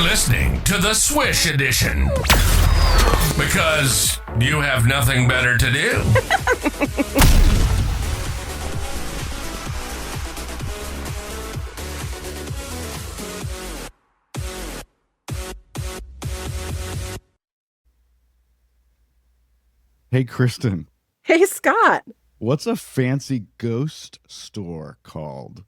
listening to the Swish edition because you have nothing better to do. Hey, Kristin. Hey, Scott. What's a fancy ghost store called?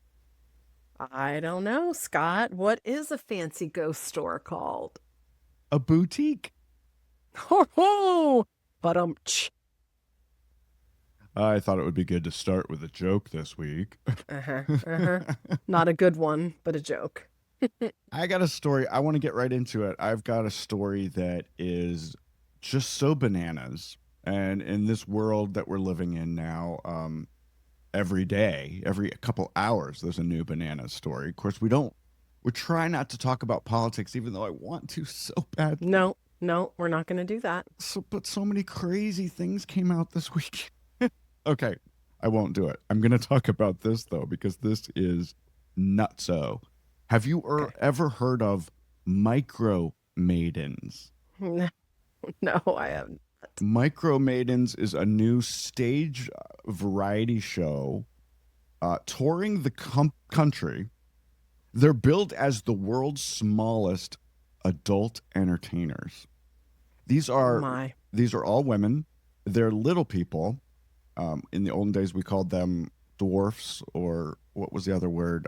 I don't know, Scott. What is a fancy ghost store called? A boutique. Ho ho! But I thought it would be good to start with a joke this week. Not a good one, but a joke. I got a story. I want to get right into it. I've got a story that is just so bananas. And in this world that we're living in now, every day, every couple hours, there's a new banana story. Of course, we try not to talk about politics, even though I want to so bad. No, we're not going to do that. But so many crazy things came out this week. Okay, I won't do it. I'm going to talk about this, though, because this is nutso. Have you ever heard of micro maidens? No, I haven't. Micro Maidens is a new stage variety show touring the country. They're billed as the world's smallest adult entertainers. These are all women. They're little people. In the olden days, we called them dwarfs, or what was the other word?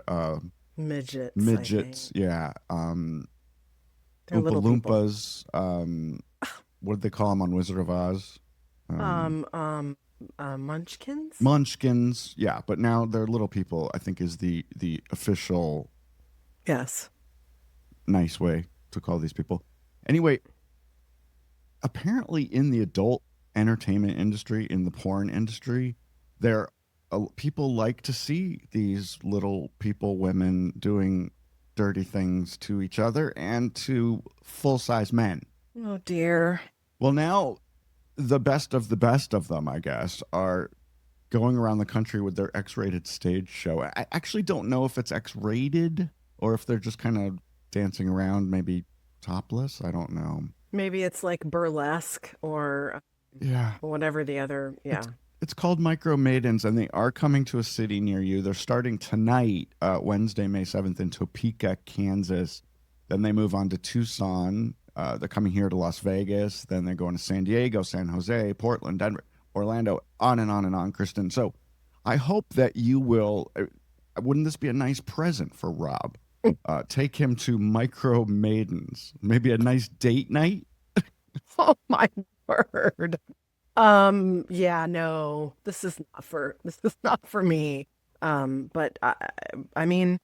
Midgets. Midgets, yeah. They're Oompa little Loompas. What did they call them on Wizard of Oz? Munchkins? Munchkins, yeah. But now they're little people, I think, is the official nice way to call these people. Anyway, apparently in the adult entertainment industry, in the porn industry, people like to see these little people, women, doing dirty things to each other and to full-size men. Oh, dear. Well, now the best of them, I guess, are going around the country with their X-rated stage show. I actually don't know if it's X-rated or if they're just kind of dancing around, maybe topless. I don't know. Maybe it's like burlesque or whatever the other, It's called Micro Maidens, and they are coming to a city near you. They're starting tonight, Wednesday, May 7th, in Topeka, Kansas. Then they move on to Tucson. They're coming here to Las Vegas. Then they're going to San Diego, San Jose, Portland, Denver, Orlando, on and on and on, Kristin. So I hope that you will. Wouldn't this be a nice present for Rob? Take him to Micro Maidens. Maybe a nice date night. Oh, my word. No, this is not for me. But I mean,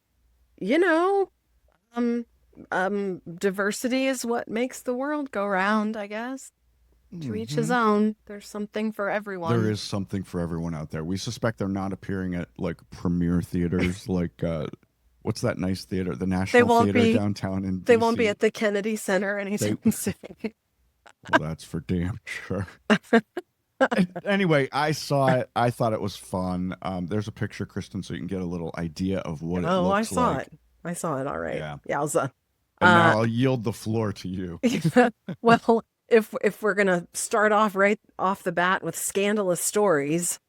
diversity is what makes the world go round, I guess. To each his own. There's something for everyone. There is something for everyone out there. We suspect they're not appearing at like premier theaters, like what's that nice theater? The National Theater downtown in DC. They won't be at the Kennedy Center anytime soon. Well, that's for damn sure. Anyway, I saw it. I thought it was fun. There's a picture, Kristin, so you can get a little idea of what it looks like. I saw it. All right. Yeah. Yowza. And now I'll yield the floor to you. Well, if we're gonna start off right off the bat with scandalous stories,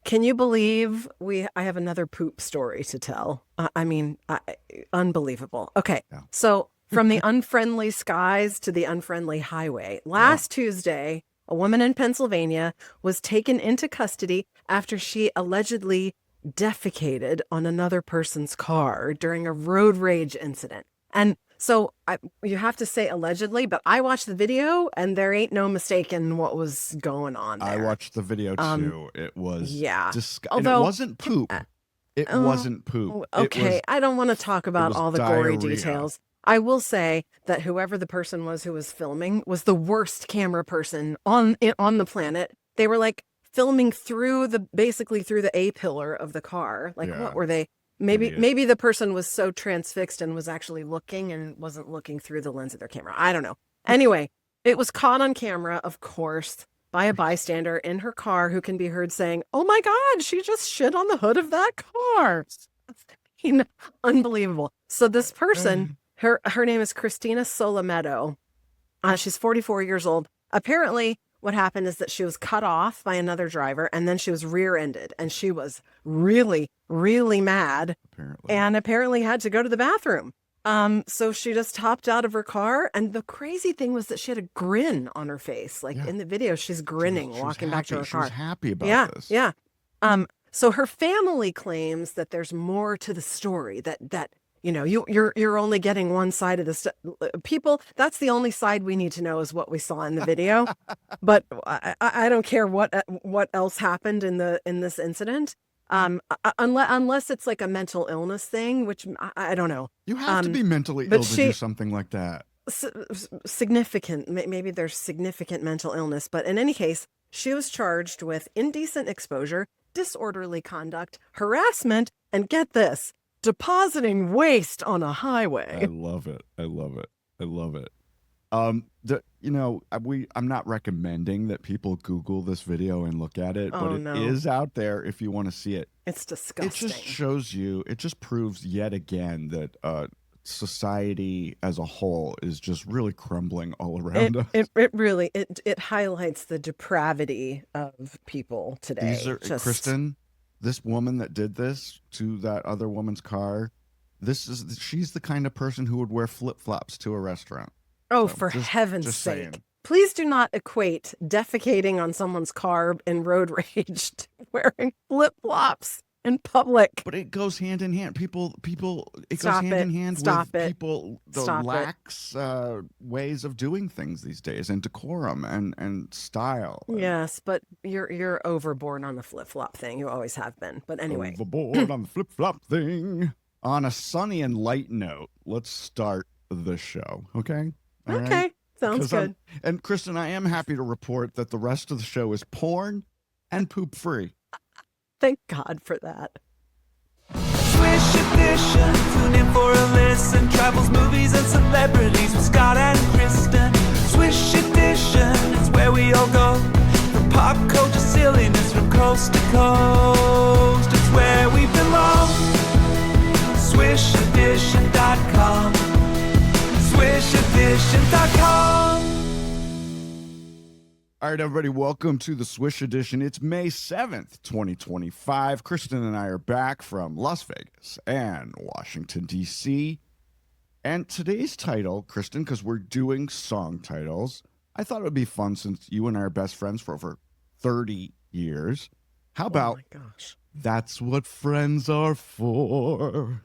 can you believe I have another poop story to tell? Unbelievable. Okay, so from the unfriendly skies to the unfriendly highway. Last Tuesday, a woman in Pennsylvania was taken into custody after she allegedly defecated on another person's car during a road rage incident. And so you have to say allegedly, but I watched the video and there ain't no mistaking what was going on there. I watched the video too. It was Although, it wasn't poop. It wasn't poop. Okay, I don't want to talk about all the gory details. I will say that whoever the person was who was filming was the worst camera person on the planet. They were like filming basically through the A-pillar of the car. Like, what were they? Maybe the person was so transfixed and was actually looking and wasn't looking through the lens of their camera. I don't know. Anyway, it was caught on camera, of course, by a bystander in her car who can be heard saying, "Oh my God, she just shit on the hood of that car." Unbelievable. So this person Her name is Christina Solometo. She's 44 years old. Apparently, what happened is that she was cut off by another driver, and then she was rear-ended, and she was really, really mad, and apparently had to go to the bathroom. So she just hopped out of her car, and the crazy thing was that she had a grin on her face. Like in the video, she's grinning, walking back to her car. She was happy about this. Yeah. So her family claims that there's more to the story, that you're only getting one side of the people. That's the only side we need to know is what we saw in the video. But I don't care what else happened in this incident. Unless it's like a mental illness thing, which I don't know. You have to be mentally ill to do something like that. Significant. Maybe there's significant mental illness. But in any case, she was charged with indecent exposure, disorderly conduct, harassment, and get this, depositing waste on a highway. I love it. I'm not recommending that people Google this video and look at it, but it is out there if you want to see it. It's disgusting. It just proves yet again that society as a whole is just really crumbling all around us. It really highlights the depravity of people today. Kristin, this woman that did this to that other woman's car, she's the kind of person who would wear flip-flops to a restaurant. Oh, so for heaven's sake. Saying. Please do not equate defecating on someone's car in road rage to wearing flip-flops in public. But it goes hand in hand. It goes hand in hand with people, lax ways of doing things these days, and decorum and style. Yes, but you're overboard on the flip-flop thing. You always have been. But anyway. Overboard on the flip-flop thing. On a sunny and light note, let's start the show, okay? All okay, right? Sounds good. And Kristin, I am happy to report that the rest of the show is porn and poop-free. Thank God for that. Swish edition, tune in for a listen. Travels, movies, and celebrities with Scott and Kristin. Swish edition, it's where we all go. From pop culture silliness from coast to coast. It's where we belong. SwishEdition.com. SwishEdition.com. All right, everybody, welcome to the Swish Edition. It's May 7th, 2025. Kristin and I are back from Las Vegas and Washington, D.C. And today's title, Kristin, because we're doing song titles, I thought it would be fun since you and I are best friends for over 30 years. How about, oh my gosh, That's What Friends Are For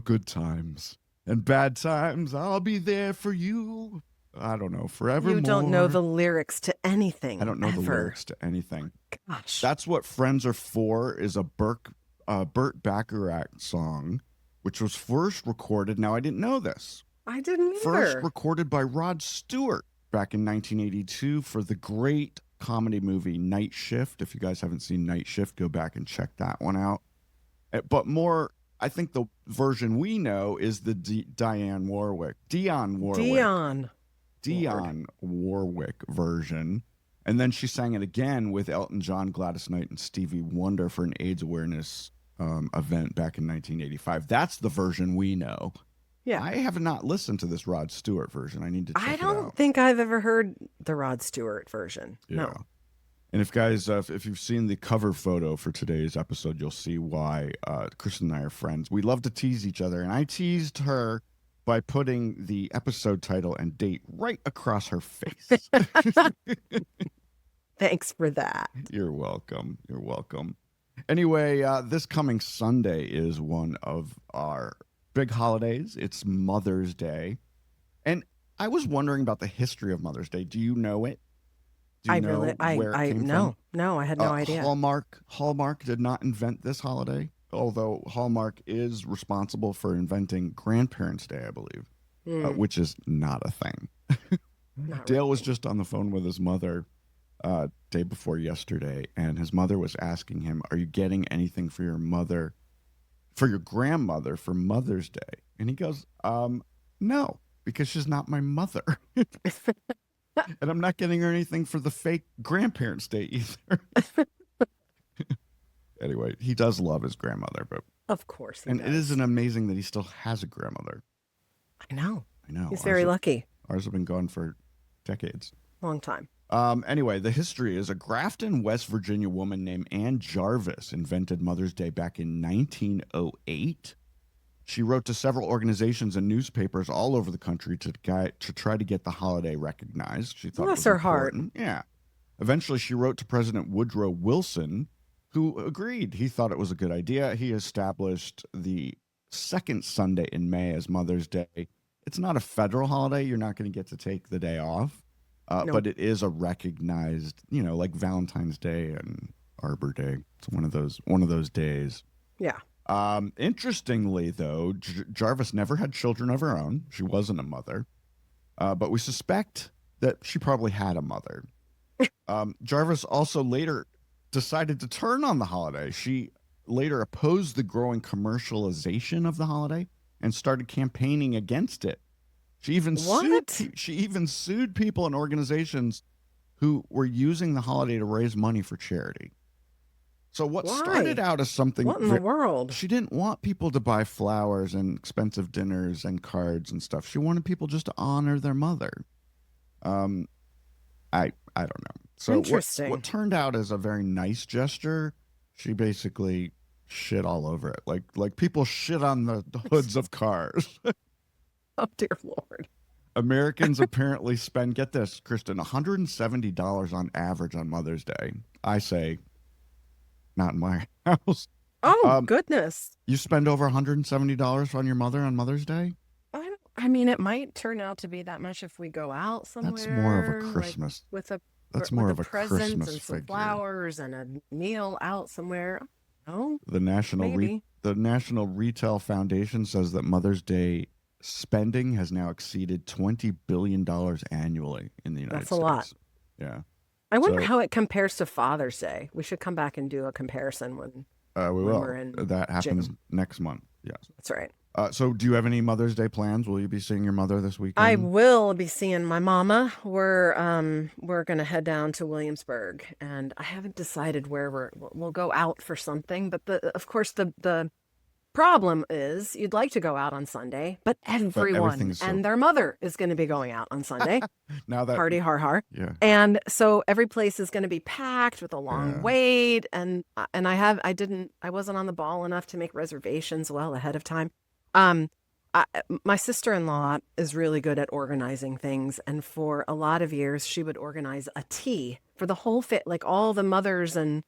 good times. And bad times, I'll be there for you. I don't know, forevermore. You don't know the lyrics to anything. I don't know the lyrics to anything. Gosh. That's What Friends Are For is a Burt Bacharach song, which was first recorded. Now, I didn't know this. I didn't either. First recorded by Rod Stewart back in 1982 for the great comedy movie Night Shift. If you guys haven't seen Night Shift, go back and check that one out. But more, I think the version we know is the Dionne Warwick version. And then she sang it again with Elton John, Gladys Knight, and Stevie Wonder for an AIDS awareness event back in 1985. That's the version we know. Yeah. I have not listened to this Rod Stewart version. I need to check it out. I don't think I've ever heard the Rod Stewart version. Yeah. No. And if guys, if you've seen the cover photo for today's episode, you'll see why Kristin and I are friends. We love to tease each other, and I teased her by putting the episode title and date right across her face. Thanks for that. You're welcome. You're welcome. Anyway, this coming Sunday is one of our big holidays. It's Mother's Day. And I was wondering about the history of Mother's Day. Do you know it? Do you know where it came from? No, I had no idea. Hallmark did not invent this holiday, although Hallmark is responsible for inventing Grandparents' Day, I believe, which is not a thing. Dale was just on the phone with his mother day before yesterday, and his mother was asking him, "Are you getting anything for your grandmother for Mother's Day?" And he goes, "No, because she's not my mother." And I'm not getting her anything for the fake Grandparents' Day either. Anyway, he does love his grandmother, but of course he and does. it isn't amazing that he still has a grandmother. I know. He's Ours very lucky. Ours have been gone for decades. Long time. Anyway, the history is a Grafton, West Virginia woman named Ann Jarvis invented Mother's Day back in 1908. She wrote to several organizations and newspapers all over the country to try to get the holiday recognized. She thought Bless it was her heart. important. Yeah. Eventually, she wrote to President Woodrow Wilson, who agreed. He thought it was a good idea. He established the second Sunday in May as Mother's Day. It's not a federal holiday. You're not going to get to take the day off. No. But it is a recognized, like Valentine's Day and Arbor Day. It's one of those days. Yeah. Interestingly, though, Jarvis never had children of her own. She wasn't a mother. But we suspect that she probably had a mother. Jarvis also later decided to turn on the holiday. She later opposed the growing commercialization of the holiday and started campaigning against it. She even sued people and organizations who were using the holiday to raise money for charity. So what started out as something... What in the world? She didn't want people to buy flowers and expensive dinners and cards and stuff. She wanted people just to honor their mother. I don't know. So Interesting. What turned out as a very nice gesture, she basically shit all over it. Like people shit on the hoods of cars. Oh, dear Lord. Americans apparently spend, get this, Kristin, $170 on average on Mother's Day. I say, not in my house. Oh, goodness. You spend over $170 on your mother on Mother's Day? I mean, it might turn out to be that much if we go out somewhere. That's more of a Christmas. That's more of a present and some figure. Flowers and a meal out somewhere. Oh, The National Retail Foundation says that Mother's Day spending has now exceeded $20 billion annually in the United States. That's a lot. Yeah. I wonder how it compares to Father's Day. We should come back and do a comparison when we will. we're in That happens June. next month. Yes. That's right. So do you have any Mother's Day plans? Will you be seeing your mother this weekend? I will be seeing my mama. We're gonna head down to Williamsburg, and I haven't decided where we'll go out for something. But of course the problem is you'd like to go out on Sunday, but everyone and their mother is going to be going out on Sunday. Now that party har har. Yeah. And so every place is going to be packed with a long wait, and I wasn't on the ball enough to make reservations well ahead of time. My sister-in-law is really good at organizing things, and for a lot of years she would organize a tea for the whole like all the mothers and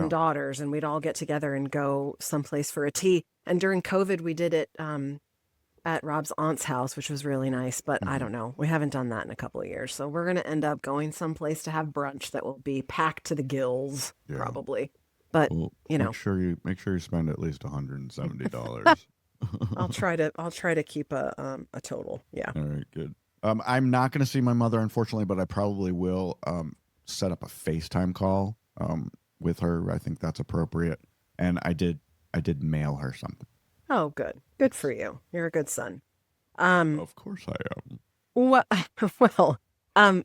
daughters, and we'd all get together and go someplace for a tea. And during COVID, we did it at Rob's aunt's house, which was really nice. But I don't know, we haven't done that in a couple of years, so we're going to end up going someplace to have brunch that will be packed to the gills, probably. But make sure you spend at least $170. I'll try to keep a total. Yeah. All right, good. I'm not going to see my mother, unfortunately, but I probably will set up a FaceTime call with her. I think that's appropriate. And I did mail her something. Oh, good. Good for you. You're a good son. Of course I am. Well,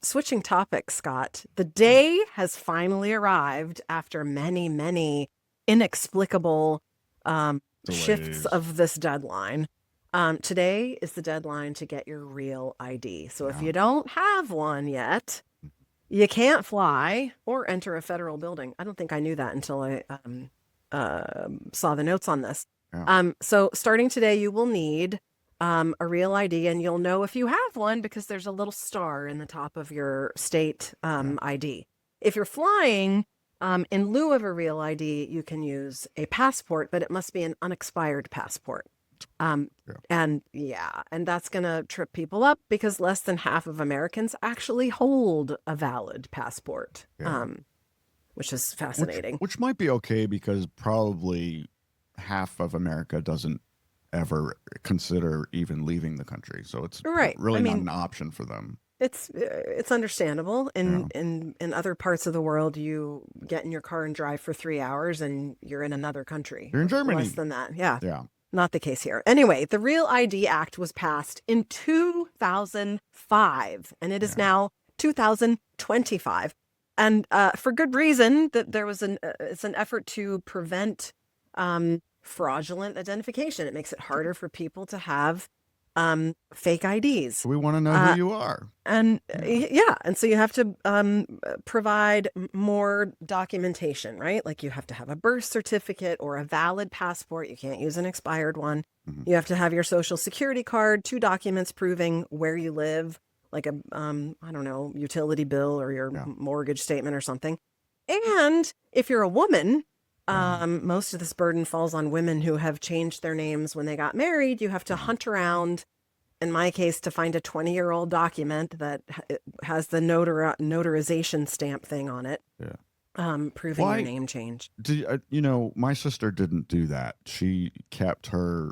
switching topics, Scott. The day has finally arrived after many, many inexplicable shifts of this deadline. Today is the deadline to get your real ID. So if you don't have one yet, you can't fly or enter a federal building. I don't think I knew that until I saw the notes on this. Yeah. So starting today, you will need a real ID, and you'll know if you have one because there's a little star in the top of your state ID. If you're flying, in lieu of a real ID, you can use a passport, but it must be an unexpired passport. And that's going to trip people up because less than half of Americans actually hold a valid passport, which is fascinating. Which might be okay because probably half of America doesn't ever consider even leaving the country. So it's really not an option for them. It's understandable. In other parts of the world, you get in your car and drive for 3 hours and you're in another country. You're in Germany. Less than that. Yeah. Not the case here. Anyway, the Real ID Act was passed in 2005, and it is now 2025. And for good reason, that there was it's an effort to prevent fraudulent identification. It makes it harder for people to have fake IDs. We want to know who you are. And and so you have to provide more documentation, right? Like you have to have a birth certificate or a valid passport. You can't use an expired one. You have to have your social security card, 2 documents proving where you live, like a I don't know, utility bill or your mortgage statement or something. And if you're a woman, most of this burden falls on women who have changed their names when they got married. You have to hunt around, in my case, to find a 20-year-old document that has the notarization stamp thing on it, proving your name change. My sister didn't do that. She kept her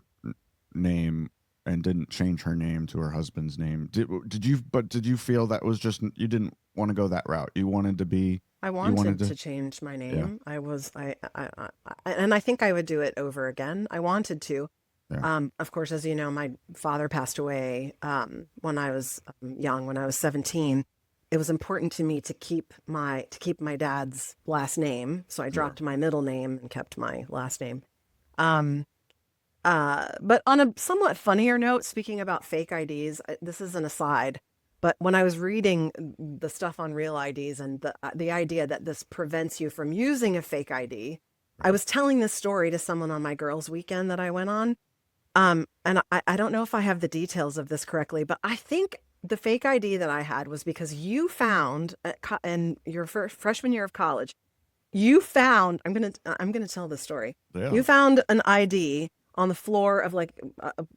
name and didn't change her name to her husband's name. Did you feel that was just, you didn't want to go that route? You wanted to be... I wanted to change my name. Yeah. And I think I would do it over again. I wanted to. Yeah. Of course, as you know, my father passed away when I was young, when I was 17. It was important to me to keep my dad's last name, so I dropped my middle name and kept my last name. But on a somewhat funnier note, speaking about fake IDs, this is an aside. But when I was reading the stuff on real IDs and the idea that this prevents you from using a fake ID, I was telling this story to someone on my girls' weekend that I went on. And I don't know if I have the details of this correctly, but I think the fake ID that I had was because you found in your freshman year of college, I'm going to tell this story. Yeah. You found an ID on the floor of like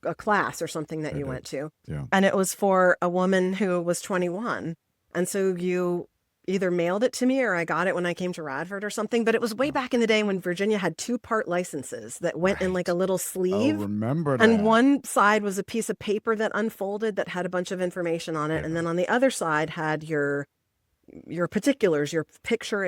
a class or something that you went to. Yeah. And it was for a woman who was 21. And so you either mailed it to me or I got it when I came to Radford or something. But it was way back in the day when Virginia had 2-part licenses that went in like a little sleeve. Oh, remember that. And one side was a piece of paper that unfolded that had a bunch of information on it. Yeah. And then on the other side had your particulars, your picture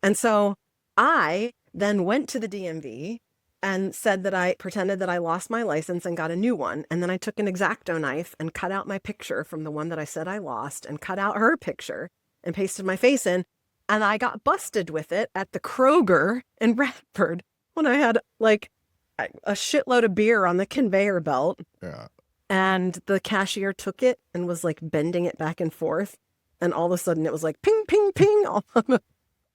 and so I then went to the DMV and said that I pretended that I lost my license and got a new one. And then I took an X-Acto knife and cut out my picture from the one that I said I lost and cut out her picture and pasted my face in. And I got busted with it at the Kroger in Radford when I had like a shitload of beer on the conveyor belt. Yeah. And the cashier took it and was like bending it back and forth. And all of a sudden it was like ping, ping, ping. All of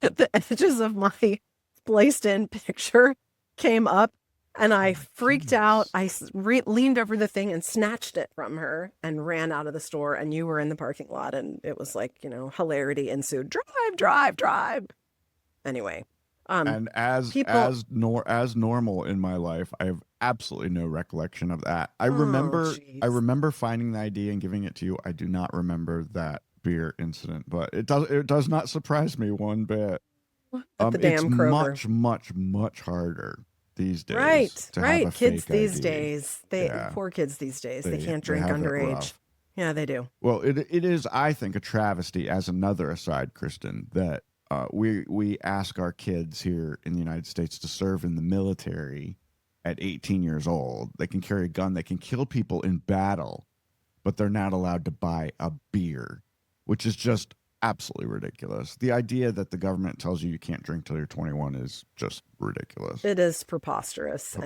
the edges of my spliced in picture came up and I freaked out. I leaned over the thing and snatched it from her and ran out of the store. And you were in the parking lot and it was like, hilarity ensued. Drive. Anyway. And as normal in my life, I have absolutely no recollection of that. I remember finding the ID and giving it to you. I do not remember that beer incident, but it does not surprise me one bit. The damn it's Kroger. much harder these days. Right. Kids these ID. Poor kids these days. They can't drink underage. Yeah, they do. Well, it is, I think, a travesty, as another aside, Kristin, that we ask our kids here in the United States to serve in the military at 18 years old. They can carry a gun. They can kill people in battle, but they're not allowed to buy a beer, which is just absolutely ridiculous. The idea that the government tells you can't drink till you're 21 is just ridiculous. It is preposterous.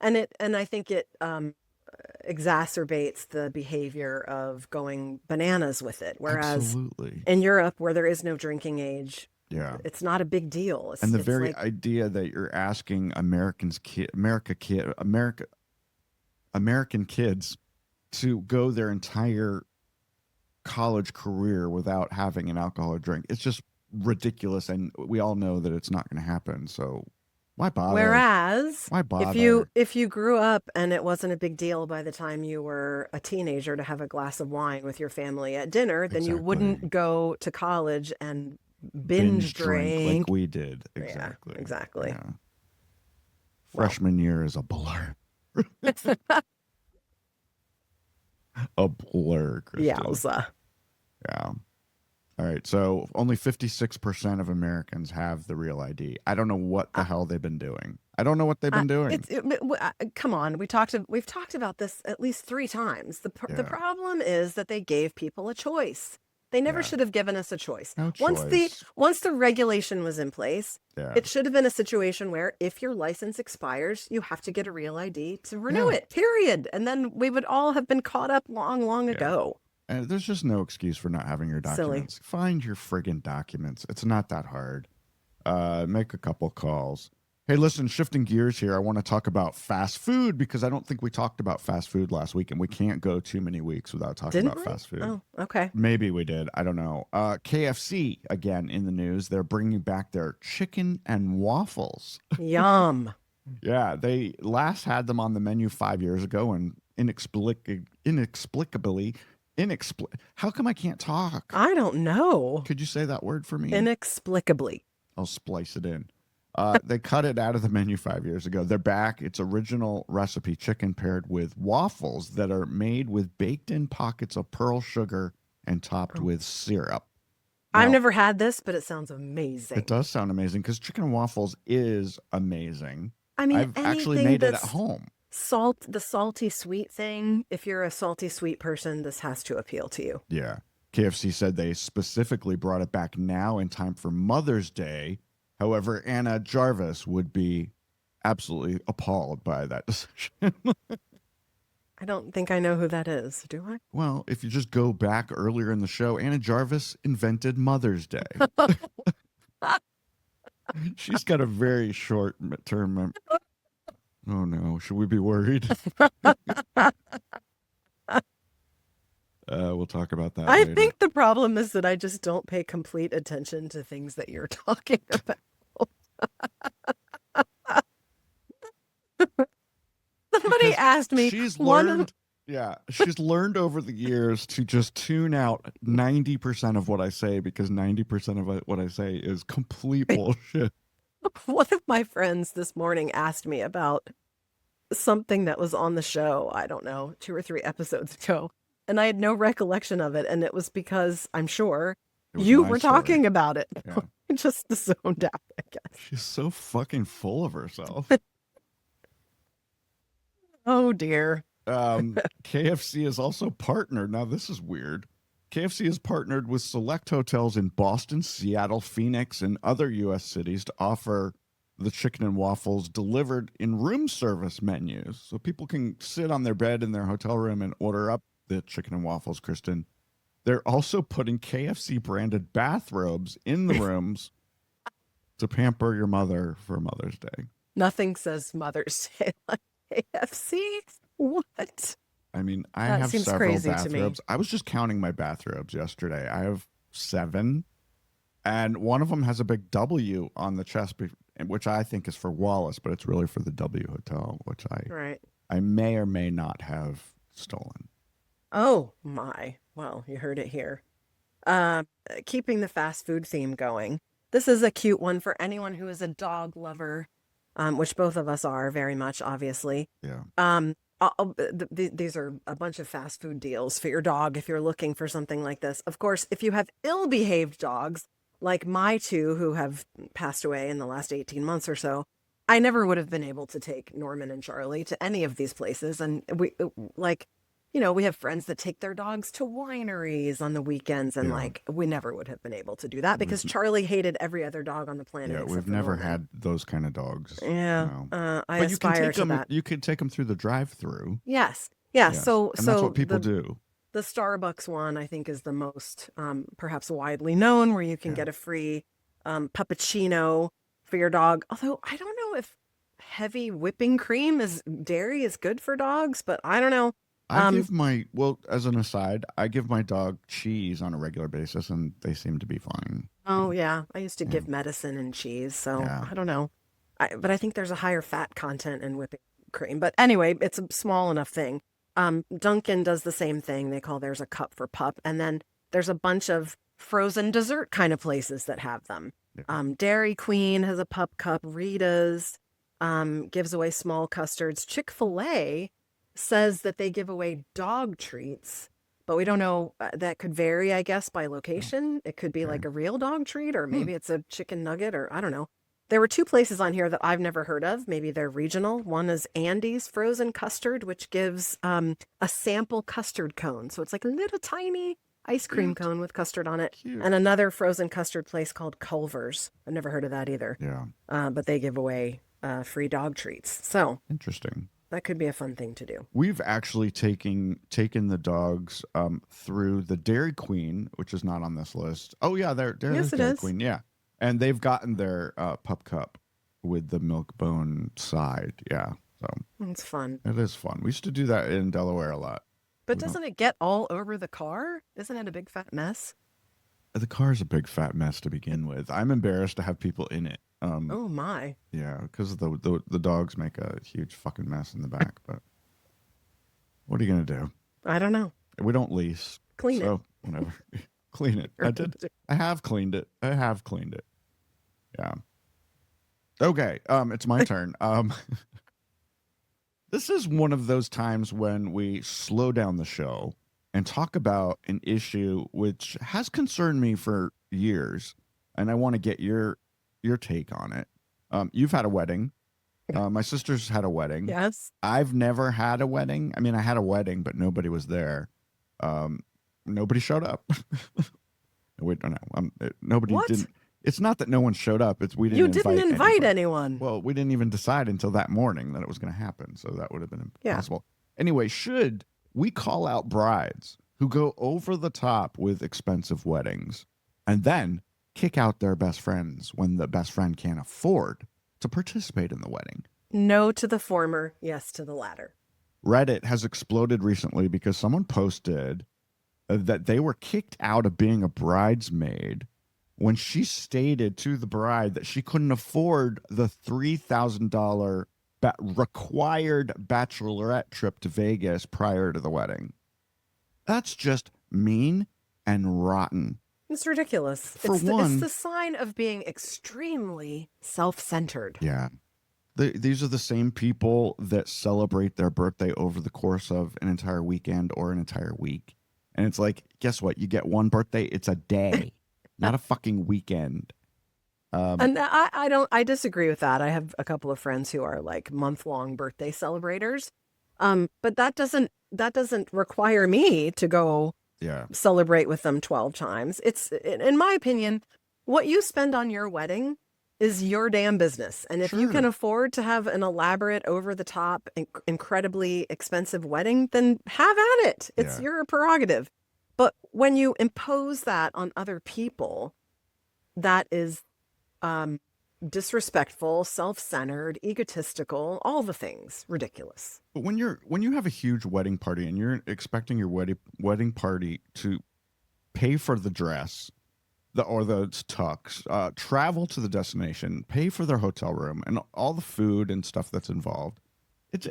And I think it exacerbates the behavior of going bananas with it. Whereas in Europe, where there is no drinking age, it's not a big deal. And the very idea that you're asking American kids to go their entire college career without having an alcoholic drink, it's just ridiculous, and we all know that it's not going to happen, so why bother? Whereas why bother? if you grew up and it wasn't a big deal by the time you were a teenager to have a glass of wine with your family at dinner, then you wouldn't go to college and binge drink like we did. Exactly. Yeah. Freshman year is a blur. A blur, Kristin. Yowza. Yeah. All right. So only 56% of Americans have the real ID. I don't know what the hell they've been doing. I don't know what they've been doing. Come on. We've talked about this at least 3 times. The problem is that they gave people a choice. They never Yeah. should have given us a choice. No Once the regulation was in place, Yeah. it should have been a situation where if your license expires, you have to get a real ID to renew it, period. And then we would all have been caught up long ago. And there's just no excuse for not having your documents. Find your friggin' documents. It's not that hard. Make a couple calls. Hey, listen, shifting gears here, I want to talk about fast food because I don't think we talked about fast food last week, and we can't go too many weeks without talking about fast food. Oh, okay. Maybe we did. I don't know. KFC, again, in the news. They're bringing back their chicken and waffles. Yum. Yeah, they last had them on the menu 5 years ago, and inexplicably, how come I can't talk? I don't know. Could you say that word for me? Inexplicably. I'll splice it in. They cut it out of the menu 5 years ago. They're back. It's original recipe chicken paired with waffles that are made with baked in pockets of pearl sugar and topped with syrup. I've Now, never had this, but it sounds amazing. It does sound amazing because chicken and waffles is amazing. I mean, I've actually made it at home. The salty sweet thing. If you're a salty sweet person, this has to appeal to you. Yeah. KFC said they specifically brought it back now in time for Mother's Day. However, Anna Jarvis would be absolutely appalled by that decision. I don't think I know who that is, do I? Well, if you just go back earlier in the show, Anna Jarvis invented Mother's Day. She's got a very short term. Oh no, should we be worried? We'll talk about that I later. think the problem is that I just don't pay complete attention to things that you're talking about. Somebody asked me. She's learned over the years to just tune out 90% of what I say because 90% of what I say is complete bullshit. One of my friends this morning asked me about something that was on the show, I don't know, 2 or 3 episodes ago. And I had no recollection of it. And it was because I'm sure you were talking about it. Yeah. I just zoned out, I guess. She's so fucking full of herself. Oh, dear. KFC is also partnered. Now, this is weird. KFC is partnered with select hotels in Boston, Seattle, Phoenix, and other U.S. cities to offer the chicken and waffles delivered in room service menus. So people can sit on their bed in their hotel room and order up the chicken and waffles, Kristin. They're also putting KFC branded bathrobes in the rooms to pamper your mother for Mother's Day. Nothing says Mother's Day like KFC. What? I mean, I That have seems several crazy to me. bathrobes. I was just counting my bathrobes yesterday. I have 7, and one of them has a big W on the chest, which I think is for Wallace, but it's really for the W Hotel, which I may or may not have stolen. Oh, my. Well, you heard it here. Keeping the fast food theme going. This is a cute one for anyone who is a dog lover, which both of us are very much, obviously. Yeah. These are a bunch of fast food deals for your dog if you're looking for something like this. Of course, if you have ill-behaved dogs, like my 2 who have passed away in the last 18 months or so, I never would have been able to take Norman and Charlie to any of these places. And we have friends that take their dogs to wineries on the weekends, and we never would have been able to do that because Charlie hated every other dog on the planet. Yeah, we've never had those kind of dogs. Yeah, no. I aspire to that. You could take them through the drive-through. Yes. Yeah. So that's what people do. The Starbucks one, I think, is the most perhaps widely known, where you can get a free puppuccino for your dog. Although I don't know if heavy whipping cream dairy is good for dogs, but I don't know. As an aside, I give my dog cheese on a regular basis, and they seem to be fine. Oh, yeah. I used to give medicine and cheese, so I don't know. But I think there's a higher fat content in whipping cream. But anyway, it's a small enough thing. Dunkin' does the same thing. They call theirs a cup for pup. And then there's a bunch of frozen dessert kind of places that have them. Yeah. Dairy Queen has a pup cup. Rita's gives away small custards. Chick-fil-A says that they give away dog treats, but we don't know. That could vary, I guess, by location. It could be like a real dog treat, or maybe it's a chicken nugget, or I don't know. There were 2 places on here that I've never heard of. Maybe they're regional. One is Andy's Frozen Custard, which gives a sample custard cone. So it's like a little tiny ice cream cone with custard on it. Cute. And another frozen custard place called Culver's. I've never heard of that either. Yeah. But they give away free dog treats. So Interesting. that could be a fun thing to do. We've actually taken the dogs through the Dairy Queen, which is not on this list. Oh yeah, there Yes, is it Dairy is. Queen. Yeah, and they've gotten their pup cup with the milk bone side. Yeah, so It's fun. it is fun. We used to do that in Delaware a lot. But doesn't it get all over the car? Isn't it a big fat mess? The car's a big fat mess to begin with. I'm embarrassed to have people in it. Oh my. Yeah, because the dogs make a huge fucking mess in the back. But what are you gonna do? I don't know. We don't lease. Clean it. So whatever. Clean it. I did. I have cleaned it. Yeah. Okay. It's my turn. This is one of those times when we slow down the show and talk about an issue which has concerned me for years, and I want to get your take on it. You've had a wedding. My sister's had a wedding. Yes. I've never had a wedding. I mean, I had a wedding, but nobody was there. Nobody showed up. We don't know. Nobody What? didn't. It's not that no one showed up. It's we didn't. You didn't invite anybody. anyone. Well, we didn't even decide until that morning that it was going to happen. So that would have been Yeah. impossible. Anyway, should we call out brides who go over the top with expensive weddings and then kick out their best friends when the best friend can't afford to participate in the wedding? No to the former, yes to the latter. Reddit has exploded recently because someone posted that they were kicked out of being a bridesmaid when she stated to the bride that she couldn't afford the $3,000 required bachelorette trip to Vegas prior to the wedding. That's just mean and rotten. It's ridiculous. For It's one- the sign of being extremely self-centered. Yeah. These are the same people that celebrate their birthday over the course of an entire weekend or an entire week. And it's like, guess what? You get one birthday, it's a day, not a fucking weekend. And I disagree with that. I have a couple of friends who are like month-long birthday celebrators. But that doesn't require me to go Yeah. celebrate with them 12 times. It's, in my opinion, what you spend on your wedding is your damn business. And if you can Sure. afford to have an elaborate, over-the-top, incredibly expensive wedding, then have at it. It's Yeah. your prerogative. But when you impose that on other people, that is disrespectful, self-centered, egotistical, all the things. Ridiculous. But when you have a huge wedding party and you're expecting your wedding party to pay for the dress, the tux, travel to the destination, pay for their hotel room, and all the food and stuff that's involved, it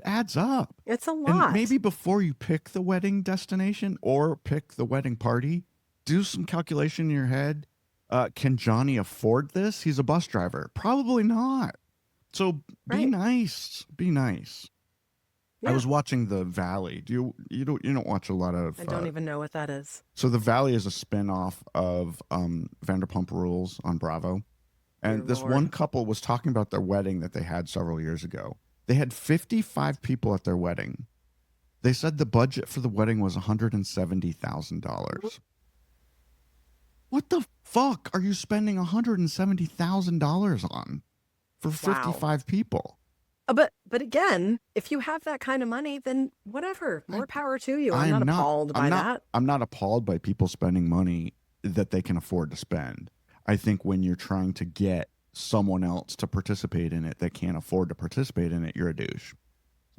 adds up. It's a lot. And maybe before you pick the wedding destination or pick the wedding party, do some calculation in your head. Can Johnny afford this? He's a bus driver. Probably not. So be Right. nice. Be nice. I Yeah. was watching The Valley. You don't watch a lot of. I don't even know what that is. So The Valley is a spin-off of Vanderpump Rules on Bravo. And Dear this Lord. one couple was talking about their wedding that they had several years ago. They had 55 people at their wedding. They said the budget for the wedding was $170,000. What the fuck are you spending $170,000 on for 55 people? But again, if you have that kind of money, then whatever, more power to you. I'm not appalled by that. I'm not appalled by people spending money that they can afford to spend. I think when you're trying to get someone else to participate in it that can't afford to participate in it, you're a douche.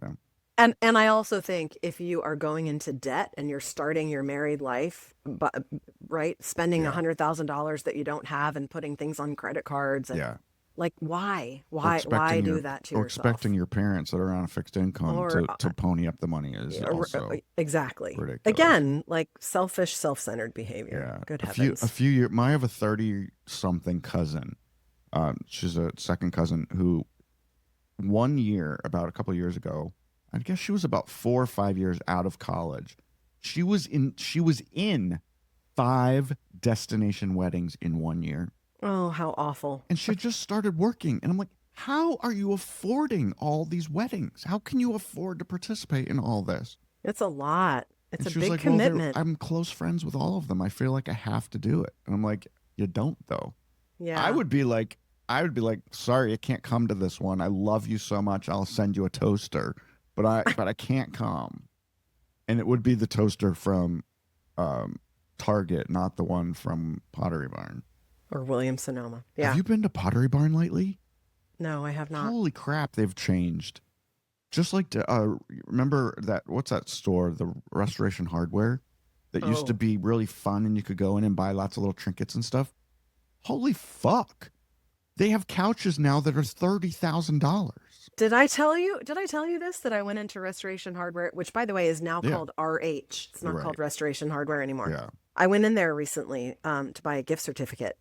So And I also think if you are going into debt and you're starting your married life, but right, spending $100,000 that you don't have and putting things on credit cards, and yeah. like why Or expecting do that to or yourself? expecting your parents that are on a fixed income Or, to pony up the money is also Exactly. ridiculous. Again, like selfish, self-centered behavior. Yeah. Good a heavens. few years. I have a 30-something cousin. She's a second cousin who, 1 year, about a couple of years ago, I guess she was about 4 or 5 years out of college. She was in 5 destination weddings in 1 year, Oh, how awful. and she just started working. And I'm like, how are you affording all these weddings? How can you afford to participate in all this? It's a lot. It's And a she was big like, commitment. I'm close friends with all of them. I feel like I have to do it. And I'm like, you don't though. Yeah. I would be like, sorry, I can't come to this one. I love you so much. I'll send you a toaster, but I can't come. And it would be the toaster from Target, not the one from Pottery Barn. Or Williams Sonoma. Yeah. Have you been to Pottery Barn lately? No, I have not. Holy crap, they've changed. Just like remember what's that store, the Restoration Hardware, that used to be really fun and you could go in and buy lots of little trinkets and stuff? Holy fuck. They have couches now that are $30,000. Did I tell you this, that I went into Restoration Hardware, which by the way is now called RH. It's not called Restoration Hardware anymore. Yeah. I went in there recently to buy a gift certificate,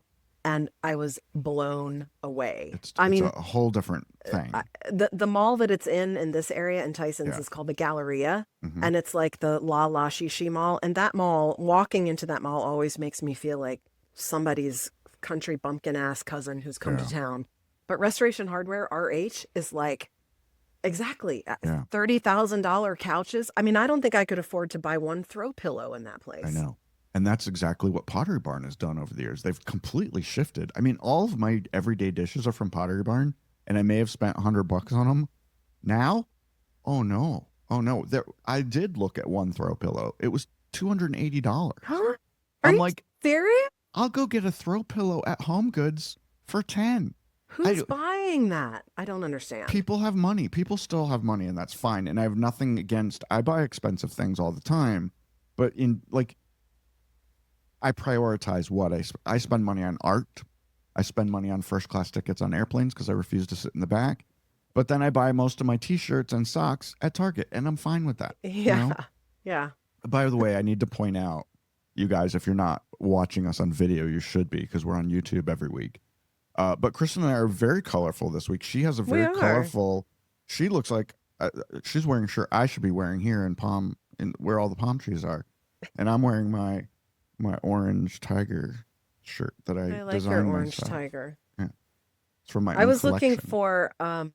and I was blown away. It's a whole different thing. The mall that it's in this area in Tyson's is called the Galleria, and it's like the La La Shishi Mall. And that mall, walking into that mall always makes me feel like somebody's country bumpkin ass cousin who's come to town. But Restoration Hardware, RH, is like exactly $30,000 couches. I mean, I don't think I could afford to buy one throw pillow in that place. I know. And that's exactly what Pottery Barn has done over the years. They've completely shifted. I mean, all of my everyday dishes are from Pottery Barn, and I may have spent $100 on them. Now, oh no. I did look at one throw pillow. It was $280. Huh? I'm you like, serious? I'll go get a throw pillow at Home Goods for $10. Who's buying that? I don't understand. People have money. People still have money, and that's fine. And I have nothing against. I buy expensive things all the time, but I prioritize what I spend money on art. I spend money on first class tickets on airplanes because I refuse to sit in the back. But then I buy most of my T-shirts and socks at Target, and I'm fine with that. Yeah, you know? yeah. By the way, I need to point out, you guys, if you're not watching us on video, you should be, because we're on YouTube every week. But Kristin and I are very colorful this week. She has a very colorful. She looks like she's wearing a shirt I should be wearing here in where all the palm trees are, and I'm wearing my orange tiger shirt that I like designed your orange myself. tiger. Yeah, it's from my. I was looking collection. for.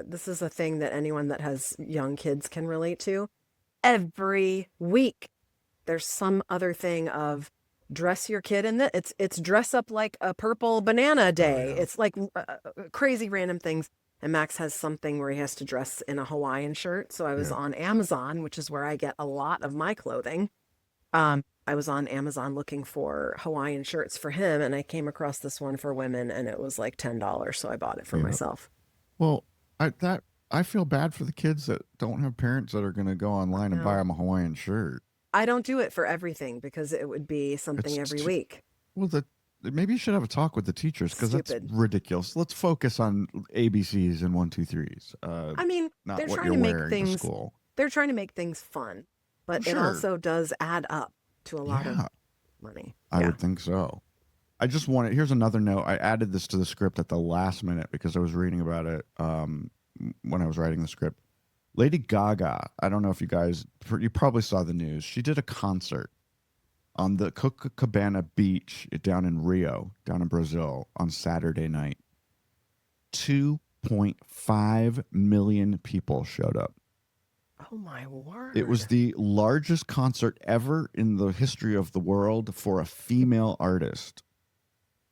This is a thing that anyone that has young kids can relate to. Every week, there's some other thing of dress your kid in that. It's dress up like a purple banana day. Oh, yeah. It's like crazy random things. And Max has something where he has to dress in a Hawaiian shirt. So I was on Amazon, which is where I get a lot of my clothing. I was on Amazon looking for Hawaiian shirts for him, and I came across this one for women, and it was like $10. So I bought it for myself. Well, I feel bad for the kids that don't have parents that are going to go online and buy them a Hawaiian shirt. I don't do it for everything because it would be something every week. Well, maybe you should have a talk with the teachers because that's ridiculous. Let's focus on ABCs and 1, 2, 3s. I mean, they're trying to make things. They're trying to make things fun, but it also does add up to a lot of money. I would think so. I just wanted. Here's another note. I added this to the script at the last minute because I was reading about it when I was writing the script. Lady Gaga, I don't know if you probably saw the news. She did a concert on the Copacabana beach down in Rio, down in Brazil, on Saturday night. 2.5 million people showed up. Oh, my word. It was the largest concert ever in the history of the world for a female artist.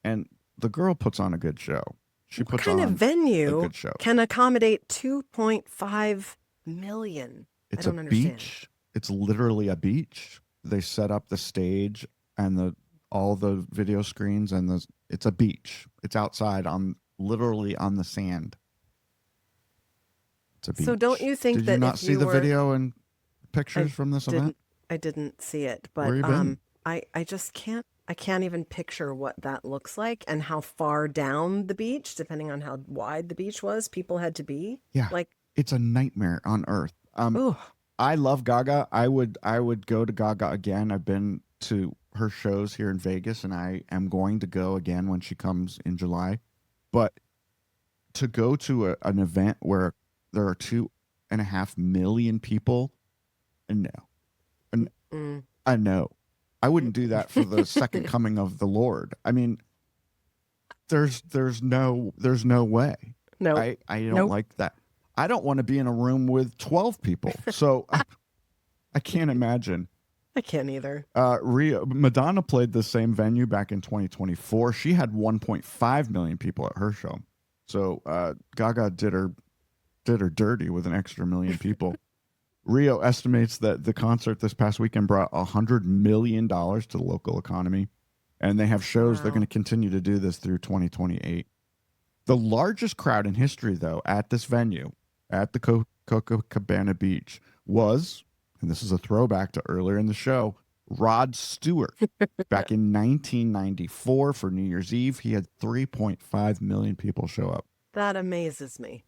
And the girl puts on a good show. She puts on a venue good show. Can accommodate 2.5 million. It's I don't a understand. beach. It's literally a beach. They set up the stage and all the video screens and it's a beach. It's outside literally on the sand. It's a beach. So don't you think Did that you not see the video and pictures from this event? I didn't see it, but Where you been? I just can't. I can't even picture what that looks like and how far down the beach, depending on how wide the beach was, people had to be. Yeah, it's a nightmare on earth. I love Gaga. I would go to Gaga again. I've been to her shows here in Vegas, and I am going to go again when she comes in July. But to go to an event where there are 2.5 million people, no, I know. I wouldn't do that for the second coming of the Lord. I mean, there's no way. No, I don't like that. I don't want to be in a room with 12 people. So I can't imagine. I can't either. Madonna played the same venue back in 2024. She had 1.5 million people at her show. So Gaga did her dirty with an extra million people. Rio estimates that the concert this past weekend brought $100 million to the local economy, and they have shows they're going to continue to do this through 2028. The largest crowd in history, though, at this venue, at the Copacabana Beach, was, and this is a throwback to earlier in the show, Rod Stewart. Back in 1994 for New Year's Eve, he had 3.5 million people show up. That amazes me.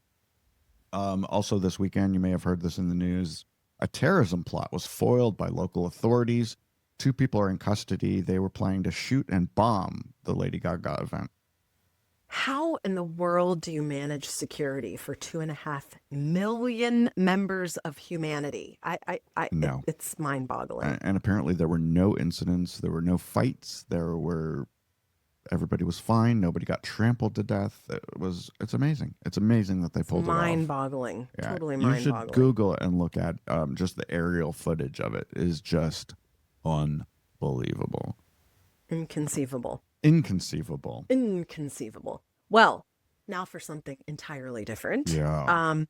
Also this weekend, you may have heard this in the news, a terrorism plot was foiled by local authorities. 2 people are in custody. They were planning to shoot and bomb the Lady Gaga event. How in the world do you manage security for 2.5 million members of humanity? No. It's mind-boggling. And apparently there were no incidents. There were no fights. Everybody was fine. Nobody got trampled to death. It's amazing. It's amazing that they pulled it off. Mind-boggling. Yeah. Totally You mind-boggling. should Google it and look at just the aerial footage of it. It is just unbelievable. Inconceivable. Well, now for something entirely different. Yeah.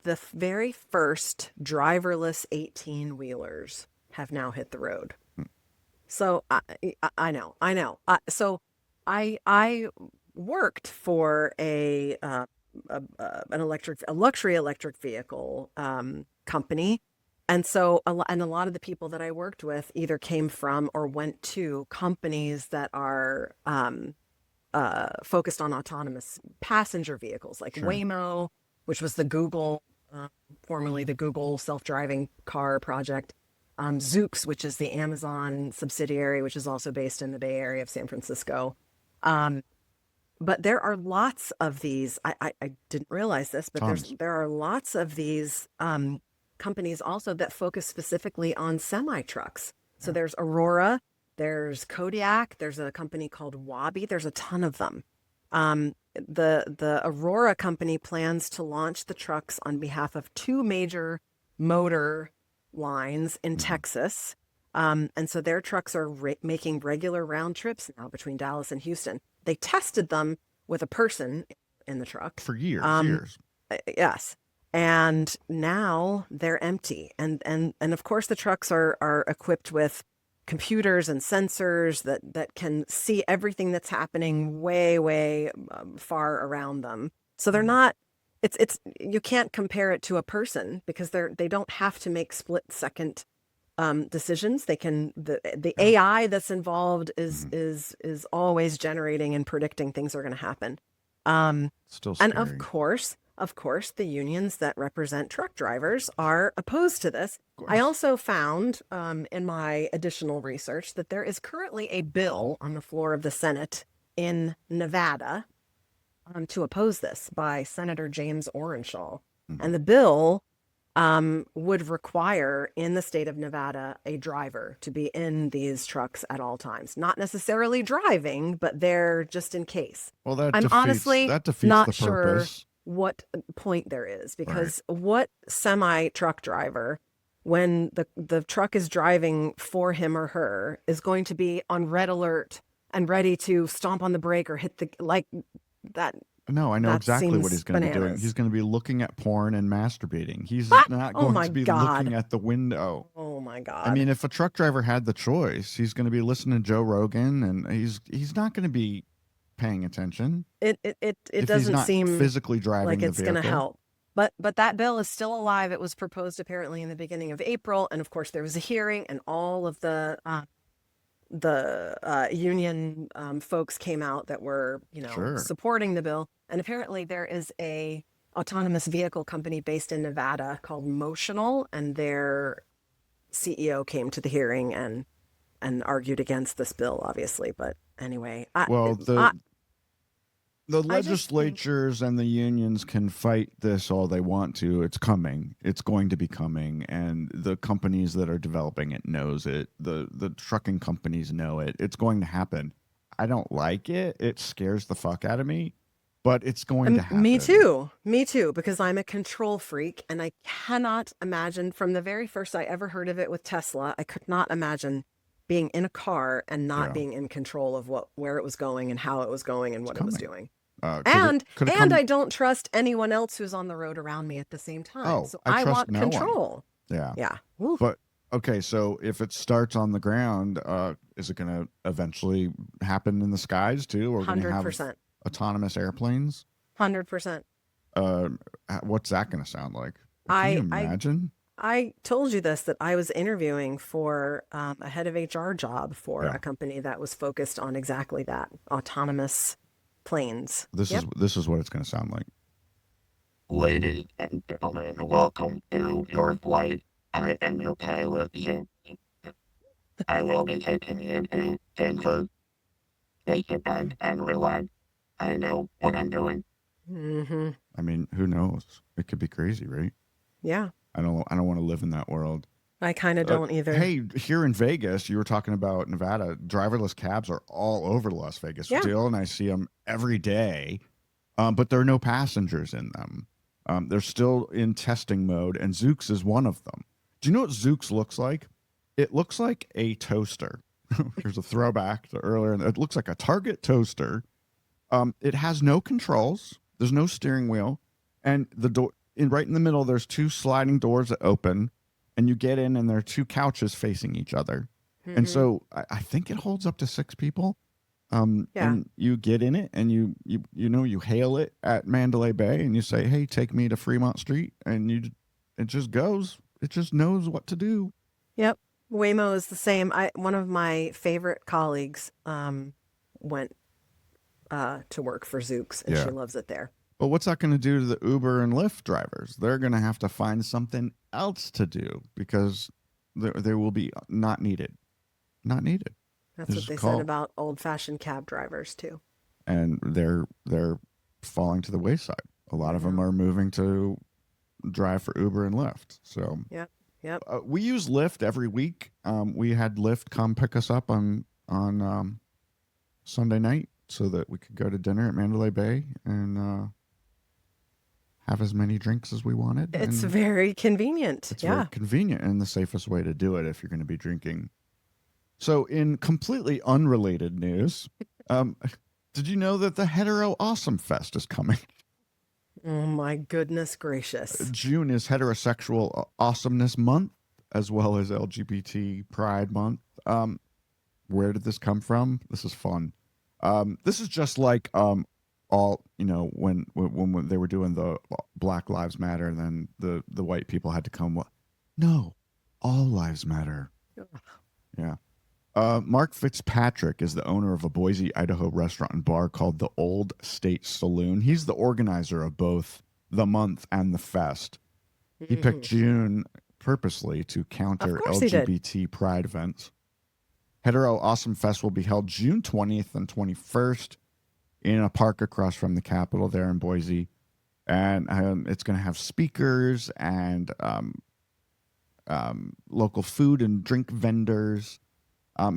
The very first driverless 18-wheelers have now hit the road. So I know. So I worked for a luxury electric vehicle company. And so a lot of the people that I worked with either came from or went to companies that are focused on autonomous passenger vehicles, like Sure. Waymo, which was the Google, formerly the Google self-driving car project. Zoox, which is the Amazon subsidiary, which is also based in the Bay Area of San Francisco. But there are lots of these. I didn't realize this, but there are lots of these companies also that focus specifically on semi-trucks. So there's Aurora, there's Kodiak, there's a company called Wabi. There's a ton of them. The Aurora company plans to launch the trucks on behalf of 2 major motor lines in Texas. And so their trucks are making regular round trips now between Dallas and Houston. They tested them with a person in the truck. For years. Yes. And now they're empty. And of course the trucks are equipped with computers and sensors that can see everything that's happening way far around them. So they're not, it's you can't compare it to a person because they don't have to make split second decisions. They can, the AI that's involved is always generating and predicting things are going to happen. Still scary. And of course, the unions that represent truck drivers are opposed to this. I also found in my additional research that there is currently a bill on the floor of the Senate in Nevada to oppose this by Senator James Orenshaw. And the bill would require in the state of Nevada a driver to be in these trucks at all times. Not necessarily driving, but there just in case. Well, that I'm honestly defeats not the sure purpose. what point there is, because what semi truck driver, when the truck is driving for him or her, is going to be on red alert and ready to stomp on the brake or hit the, like that? No, I know That exactly what seems he's going to be doing. bananas. He's going to be looking at porn and masturbating. He's not Oh going my to be God. looking at the window. Oh my God. I mean, if a truck driver had the choice, he's going to be listening to Joe Rogan, and he's not going to be paying attention. it if he's doesn't not seem physically driving like the it's going to vehicle. help. But that bill is still alive. It was proposed apparently in the beginning of April, and of course there was a hearing, and all of the union folks came out that were Sure. supporting the bill. And apparently there is a autonomous vehicle company based in Nevada called Motional, and their CEO came to the hearing and argued against this bill, obviously. But anyway, Well, the I just think- legislatures and the unions can fight this all they want to. It's coming. It's going to be coming, and the companies that are developing it knows it. The trucking companies know it. It's going to happen. I don't like it. It scares the fuck out of me. but it's going to happen. Me too, because I'm a control freak, and I cannot imagine, from the very first I ever heard of it with Tesla, I could not imagine being in a car and not being in control of where it was going and how it was going and what it was doing. And I don't trust anyone else who's on the road around me at the same time. Oh, so I want no control. One. Yeah. But okay, so if it starts on the ground, is it going to eventually happen in the skies too? Or 100%. Autonomous airplanes? 100%. What's that going to sound like? Can you imagine? I told you this, that I was interviewing for a head of HR job for a company that was focused on exactly that, autonomous planes. This is what it's going to sound like. Ladies and gentlemen, welcome to your flight. I am your pilot, Jim. I will be taking you to Denver. Take it back and relax. I know what I'm doing. Mm-hmm. I mean, who knows? It could be crazy, right? Yeah. I don't want to live in that world. I kind of don't either. Hey, here in Vegas, you were talking about Nevada. Driverless cabs are all over Las Vegas. Yeah. Still, and I see them every day, but there are no passengers in them. They're still in testing mode, and Zoox is one of them. Do you know what Zoox looks like? It looks like a toaster. Here's a throwback to earlier. It looks like a Target toaster. It has no controls. There's no steering wheel, and the door right in the middle. There's two sliding doors that open, and you get in, and there are two couches facing each other. Mm-hmm. And so I think it holds up to 6 people. And you get in it, and you hail it at Mandalay Bay, and you say, "Hey, take me to Fremont Street," and it just goes. It just knows what to do. Yep. Waymo is the same. One of my favorite colleagues went to work for Zoox, and she loves it there. But what's that going to do to the Uber and Lyft drivers? They're going to have to find something else to do because they will be not needed. Not needed. That's what they said about old-fashioned cab drivers too. And they're falling to the wayside. A lot of them are moving to drive for Uber and Lyft. So yep. We use Lyft every week. We had Lyft come pick us up on Sunday night so that we could go to dinner at Mandalay Bay and have as many drinks as we wanted. It's very convenient. It's very convenient and the safest way to do it if you're going to be drinking. So in completely unrelated news, did you know that the Hetero Awesome Fest is coming? Oh my goodness gracious. June is Heterosexual Awesomeness Month, as well as LGBT Pride Month. Where did this come from? This is fun. This is just like all, when they were doing the Black Lives Matter, and then the white people had to come. No, all lives matter. Yeah. Mark Fitzpatrick is the owner of a Boise, Idaho restaurant and bar called the Old State Saloon. He's the organizer of both the month and the fest. He picked June purposely to counter LGBT pride events. Hetero Awesome Fest will be held June 20th and 21st in a park across from the Capitol there in Boise. And it's going to have speakers and local food and drink vendors.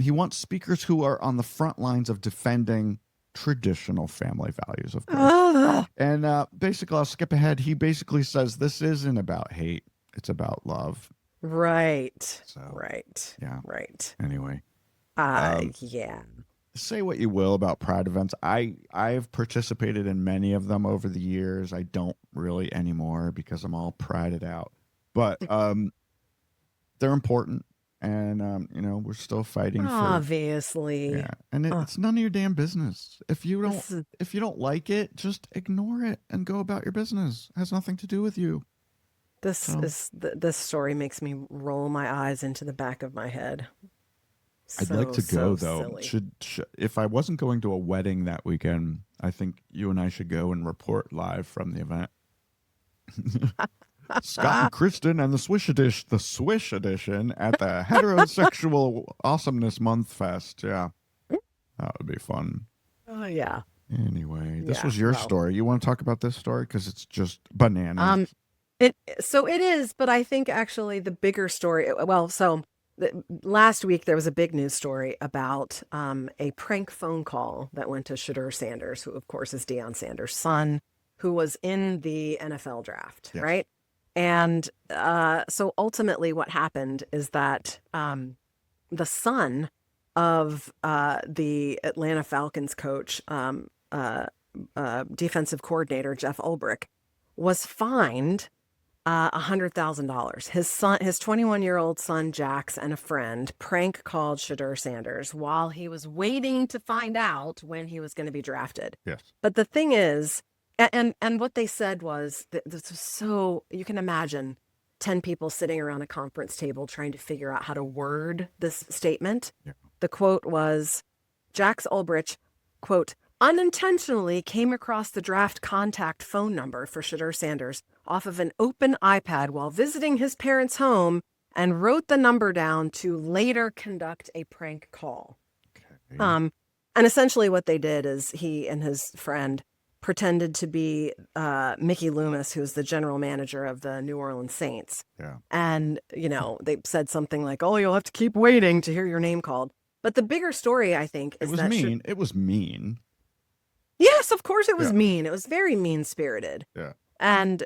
He wants speakers who are on the front lines of defending traditional family values, of course. And basically, I'll skip ahead. He basically says this isn't about hate. It's about love. Right. So, right. Yeah. Right. Anyway. Yeah. Say what you will about pride events. I've participated in many of them over the years. I don't really anymore because I'm all prided out. But they're important. And we're still fighting obviously. Yeah, and it's none of your damn business. If you don't like it, just ignore it and go about your business. It has nothing to do with you. This story makes me roll my eyes into the back of my head. I'd like to go though. Silly. Should if I wasn't going to a wedding that weekend, I think you and I should go and report live from the event. Scott and Kristin and the Swish edition at the Heterosexual Awesomeness Month Fest. Yeah, that would be fun. Oh yeah. Anyway, this was your story. You want to talk about this story because it's just bananas. It is, but I think actually the bigger story. Well, so last week there was a big news story about a prank phone call that went to Shedeur Sanders, who of course is Deion Sanders' son, who was in the NFL draft, Yes. right? And so ultimately what happened is that the son of the Atlanta Falcons coach, defensive coordinator Jeff Ulbrich, was fined $100,000. His son, his 21-year-old son Jax, and a friend prank called Shedeur Sanders while he was waiting to find out when he was going to be drafted. Yes. But the thing is, and what they said was that this was so, you can imagine 10 people sitting around a conference table trying to figure out how to word this statement. Yeah. The quote was, Jax Ulbrich, quote, unintentionally came across the draft contact phone number for Shedeur Sanders off of an open iPad while visiting his parents' home and wrote the number down to later conduct a prank call. Okay. And essentially what they did is he and his friend pretended to be Mickey Loomis, who's the general manager of the New Orleans Saints. Yeah. And, you know, they said something like, oh, you'll have to keep waiting to hear your name called. But the bigger story, I think, is It was that mean. It was mean. yes, of course it was Yeah. mean. It was very mean-spirited. Yeah. And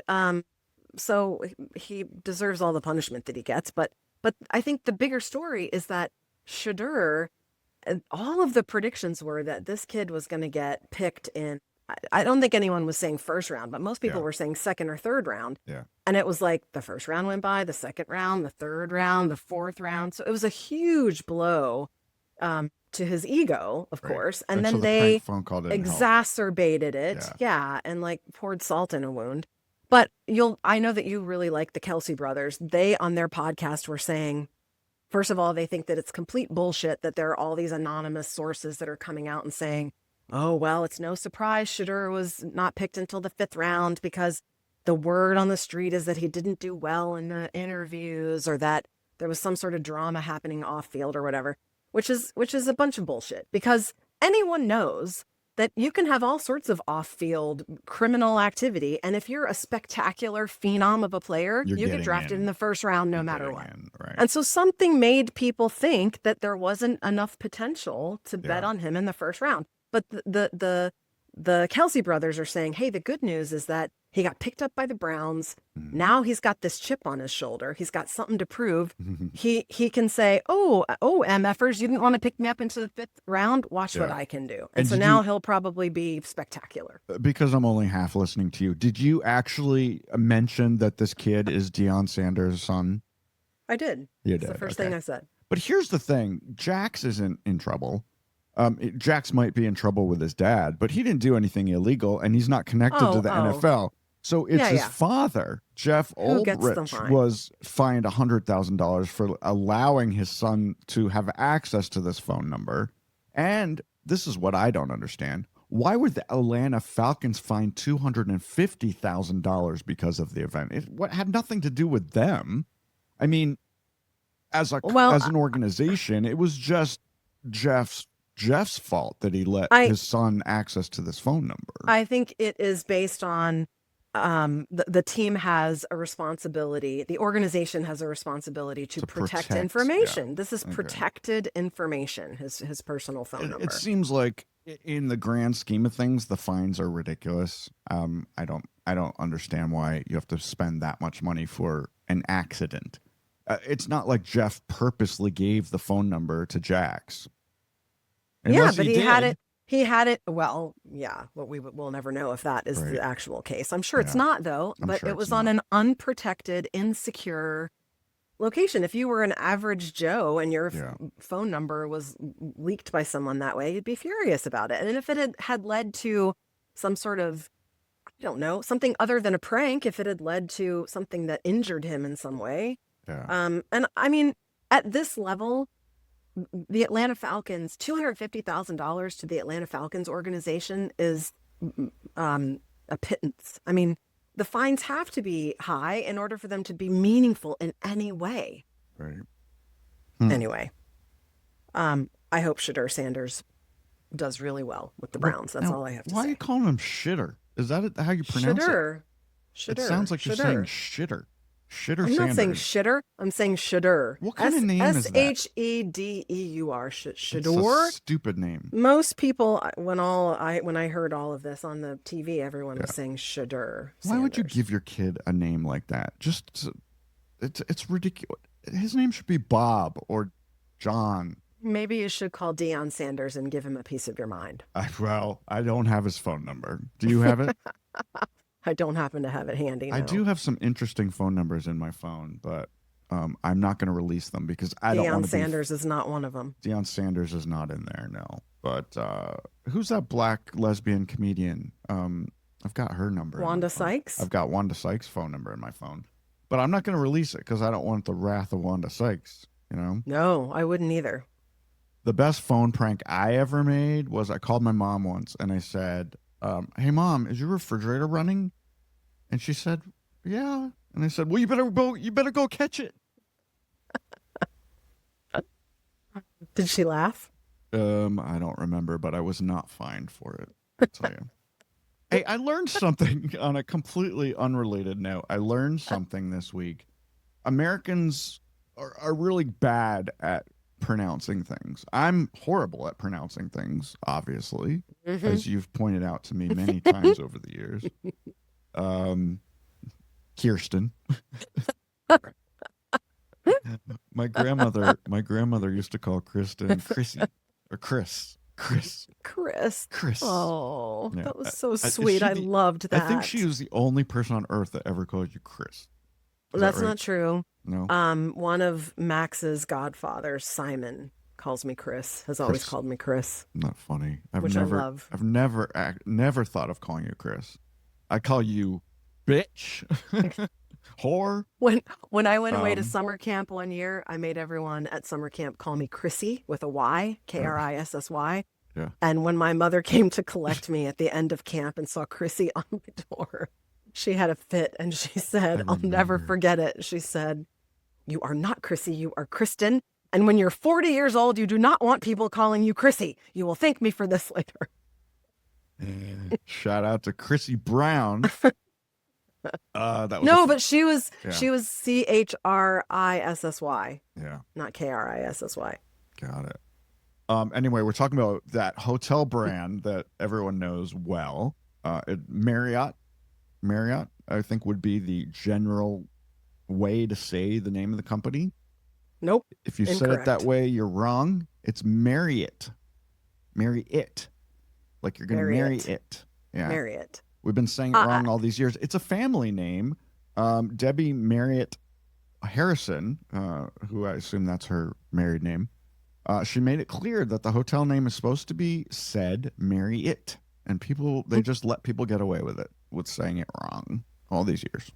so he deserves all the punishment that he gets. But I think the bigger story is that Shedeur, and all of the predictions were that this kid was going to get picked in. I don't think anyone was saying first round, but most people Yeah. were saying second or third round. Yeah. And it was like the first round went by, the second round, the third round, the fourth round. So it was a huge blow to his ego, of Right. course. And so then the they prank phone call didn't help. exacerbated it. Yeah. And like poured salt in a wound. But I know that you really like the Kelsey brothers. They, on their podcast, were saying, first of all, they think that it's complete bullshit that there are all these anonymous sources that are coming out and saying, oh, well, it's no surprise Shedeur was not picked until the fifth round because the word on the street is that he didn't do well in the interviews, or that there was some sort of drama happening off field or whatever, which is a bunch of bullshit, because anyone knows that you can have all sorts of off-field criminal activity. And if you're a spectacular phenom of a player, You're you get getting drafted in the first round no matter what. Right. And so something made people think that there wasn't enough potential to bet Yeah. on him in the first round. But the Kelsey brothers are saying, hey, the good news is that he got picked up by the Browns. Now he's got this chip on his shoulder. He's got something to prove. He can say, oh, MFers, you didn't want to pick me up into the fifth round? Watch what Yeah. I can do. And And so did now you- he'll probably be spectacular. Because I'm only half listening to you. Did you actually mention that this kid is Deion Sanders' son? I did. You It's the did, first okay. thing I said. But here's the thing. Jax isn't in trouble. Jax might be in trouble with his dad, but he didn't do anything illegal, and he's not connected to the NFL. So it's his Yeah. father, Jeff Who gets the Ulbrich, fine. was fined $100,000 for allowing his son to have access to this phone number. And this is what I don't understand. Why would the Atlanta Falcons fine $250,000 because of the event? It had nothing to do with them. I mean, as an organization, it was just Jeff's fault that he let his son access to this phone number. I think it is based on the team has a responsibility. The organization has a responsibility to protect information. Yeah. This is protected information, his personal phone number. It seems like in the grand scheme of things, the fines are ridiculous. I don't understand why you have to spend that much money for an accident. It's not like Jeff purposely gave the phone number to Jax. Yeah, but he had it. He had it. Well, yeah, but we'll never know if that is the actual case. I'm sure it's not, though. But it was on an unprotected, insecure location. If you were an average Joe and your phone number was leaked by someone that way, you'd be furious about it. And if it had led to some sort of, I don't know, something other than a prank, if it had led to something that injured him in some way. And I mean, at this level, the Atlanta Falcons, $250,000 to the Atlanta Falcons organization is a pittance. I mean, the fines have to be high in order for them to be meaningful in any way. Right. Anyway, I hope Shedeur Sanders does really well with the Browns. That's all I have to Why say. are you calling him Shitter? Is that how you pronounce Shedeur. it? It sounds like you're saying shitter. Shit or I'm not saying Sanders? shitter. I'm saying shudder. What kind of name is that? Shedeur. It's Shudder. a stupid name. Most people, when I heard all of this on the TV, everyone was saying shudder. Why would you give your kid a name like that? It's ridiculous. His name should be Bob or John. Maybe you should call Deion Sanders and give him a piece of your mind. I don't have his phone number. Do you have it? I don't happen to have it handy. No. I do have some interesting phone numbers in my phone, but I'm not going to release them because I don't want to. Deion Sanders is not one of them. Deion Sanders is not in there, no. But who's that black lesbian comedian? I've got her number. Wanda Sykes? I've got Wanda Sykes' phone number in my phone. But I'm not going to release it because I don't want the wrath of Wanda Sykes, you know? No, I wouldn't either. The best phone prank I ever made was I called my mom once and I said, hey, Mom, is your refrigerator running? And she said, yeah. And I said, well, you better go catch it. Did she laugh? I don't remember, but I was not fined for it, I'll tell you. Hey, I learned something on a completely unrelated note. I learned something this week. Americans are really bad at pronouncing things. I'm horrible at pronouncing things, obviously, as you've pointed out to me many times over the years. Kirsten. My grandmother used to call Kristin Chrissy or Chris. Oh, Yeah. that was so sweet. I loved that. I think she was the only person on earth that ever called you Chris. That's right? not true. No. One of Max's godfathers, Simon, calls me Chris. Has always called me Chris. Not funny. I love. I've never thought of calling you Chris. I call you bitch, whore. When I went away to summer camp one year, I made everyone at summer camp call me Chrissy with a Y, Krissy. Yeah. And when my mother came to collect me at the end of camp and saw Chrissy on my door, she had a fit and she said, I'll never forget it. She said, you are not Chrissy, you are Kristin. And when you're 40 years old, you do not want people calling you Chrissy. You will thank me for this later. Shout out to Chrissy Brown. But she was CHRISSY, Yeah. not KRISSY. Got it. Anyway, we're talking about that hotel brand that everyone knows well. Marriott, I think, would be the general way to say the name of the company. Nope. If you said it that way, you're wrong. It's Marriott. Marriott. Like you're going to marry it. Yeah. Marriott. We've been saying it wrong all these years. It's a family name. Debbie Marriott Harrison, who I assume that's her married name, she made it clear that the hotel name is supposed to be said Marriott. And they just let people get away with saying it wrong all these years.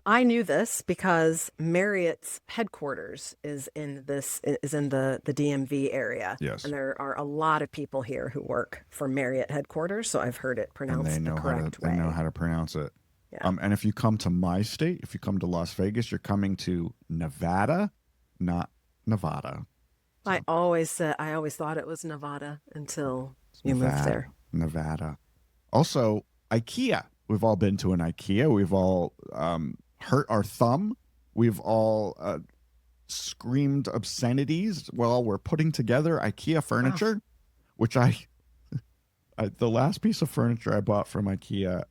I knew this because Marriott's headquarters is in the DMV area. Yes. And there are a lot of people here who work for Marriott headquarters, so I've heard it pronounced the correct way. They know how to pronounce it. Yeah. And if you come to my state, if you come to Las Vegas, you're coming to Nevada, not Nevada. So, I always thought it was Nevada until you moved there. Nevada. Also, IKEA. We've all been to an IKEA. We've all hurt our thumb. We've all screamed obscenities while we're putting together IKEA furniture, which the last piece of furniture I bought from IKEA,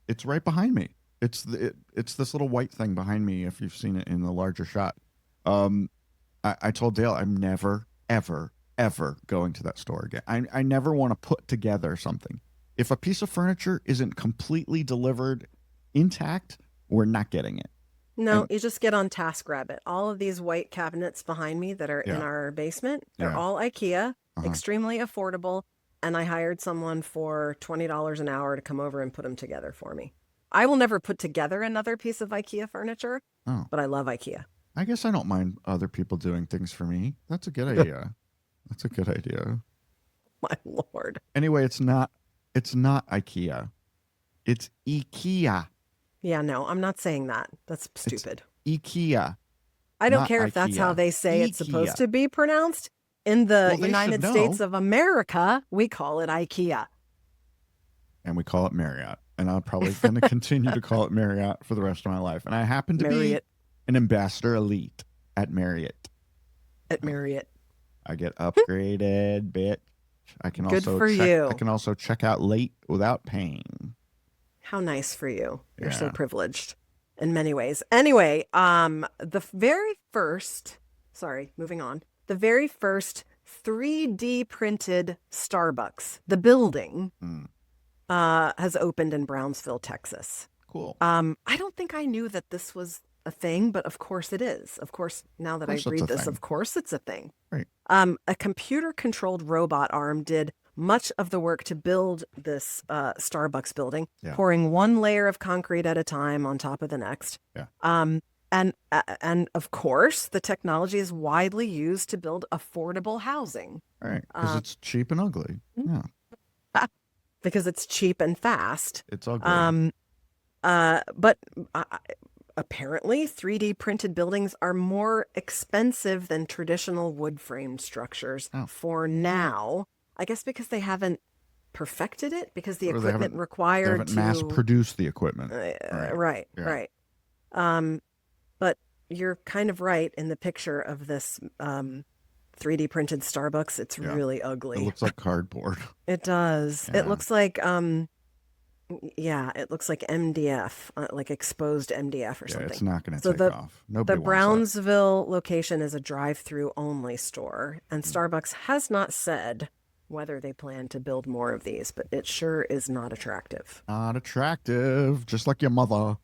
it's right behind me. It's this little white thing behind me. If you've seen it in the larger shot, I told Dale I'm never, ever, ever going to that store again. I never want to put together something. If a piece of furniture isn't completely delivered intact, we're not getting it. No, you just get on TaskRabbit. All of these white cabinets behind me that are in our basement, they're all IKEA, extremely affordable. And I hired someone for $20 an hour to come over and put them together for me. I will never put together another piece of IKEA furniture, but I love IKEA. I guess I don't mind other people doing things for me. That's a good idea. That's a good idea. My Lord. Anyway, it's not IKEA. It's IKEA. Yeah, no, I'm not saying that. That's stupid. It's IKEA. I don't care if that's how they say it's supposed to be pronounced. In the United States of America, we call it IKEA. And we call it Marriott. and I'm probably going to continue to call it Marriott for the rest of my life. And I happen to Marriott. be an ambassador elite at Marriott. At Marriott. I get upgraded, bitch. I can Good also for you. I can also check out late without paying. How nice for you. You're so Yeah. privileged in many ways. Anyway, the very first 3D printed Starbucks, the building, has opened in Brownsville, Texas. Cool. I don't think I knew that this was a thing, but of course it is. Of course, now that I Of course it's read a this, thing. of course it's a thing. Right. A computer-controlled robot arm did much of the work to build this Starbucks building, pouring one layer of concrete at a time on top of the next. Yeah. And of course, the technology is widely used to build affordable housing. Right. Because it's cheap and ugly. Yeah. Because it's cheap and fast. It's ugly. But apparently 3D printed buildings are more expensive than traditional wood framed structures for now. I guess because they haven't perfected it, because the equipment required they haven't mass produced the equipment. Right. But you're kind of right in the picture of this 3D printed Starbucks. It's really ugly. It looks like cardboard. It does. Yeah. It looks like it looks like MDF, like exposed MDF or something. It's not going to take off. Nobody The wants Brownsville location is a drive-through only store, and Starbucks has not said whether they plan to build more of these, but it sure is not attractive. Not attractive, just like your mother.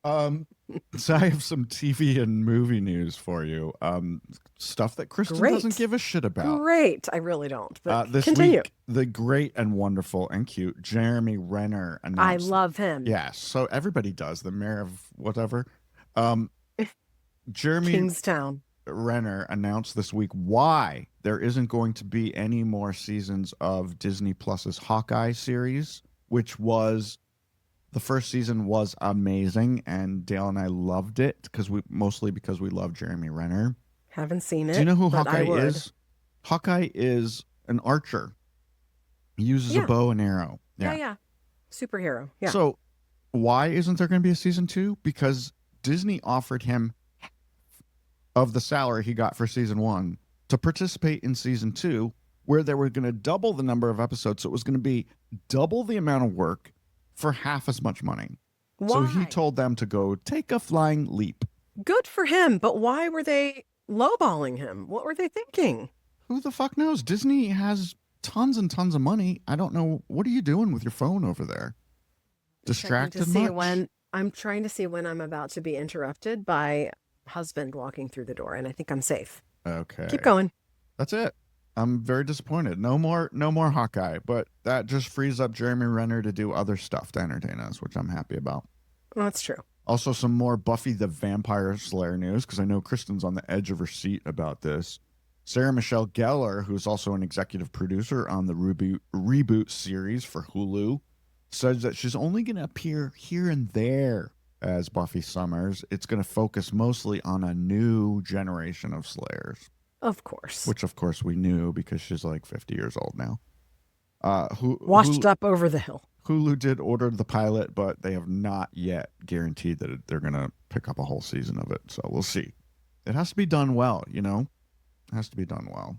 So I have some TV and movie news for you. Stuff that Kristin doesn't give a shit about. Great. I really don't. But this continue. week, the great and wonderful and cute Jeremy Renner announced. I love him. Yes, so everybody does. The mayor of whatever. Jeremy Kingstown. Renner announced this week why there isn't going to be any more seasons of Disney Plus's Hawkeye series, which was the first season was amazing, and Dale and I loved it because we love Jeremy Renner. Haven't seen it. Do you know who but Hawkeye I would. is? Hawkeye is an archer. He uses a bow and arrow. Yeah. Superhero. Yeah. So why isn't there going to be a season 2? Because Disney offered him half of the salary he got for season 1 to participate in season 2, where they were going to double the number of episodes. So it was going to be double the amount of work for half as much money. Why? So he told them to go take a flying leap. Good for him, but why were they lowballing him? What were they thinking? Who the fuck knows? Disney has tons and tons of money. I don't know. What are you doing with your phone over there? Distracted much? I'm trying to see when I'm about to be interrupted by husband walking through the door, and I think I'm safe. Okay. Keep going. That's it. I'm very disappointed. No more Hawkeye, but that just frees up Jeremy Renner to do other stuff to entertain us, which I'm happy about. Well, that's true. Also, some more Buffy the Vampire Slayer news, because I know Kristin's on the edge of her seat about this. Sarah Michelle Gellar, who's also an executive producer on the reboot series for Hulu, says that she's only going to appear here and there as Buffy Summers. It's going to focus mostly on a new generation of Slayers. Of course. Which, of course, we knew because she's like 50 years old now. Washed up over the hill. Hulu did order the pilot, but they have not yet guaranteed that they're going to pick up a whole season of it. So we'll see. It has to be done well, you know? It has to be done well.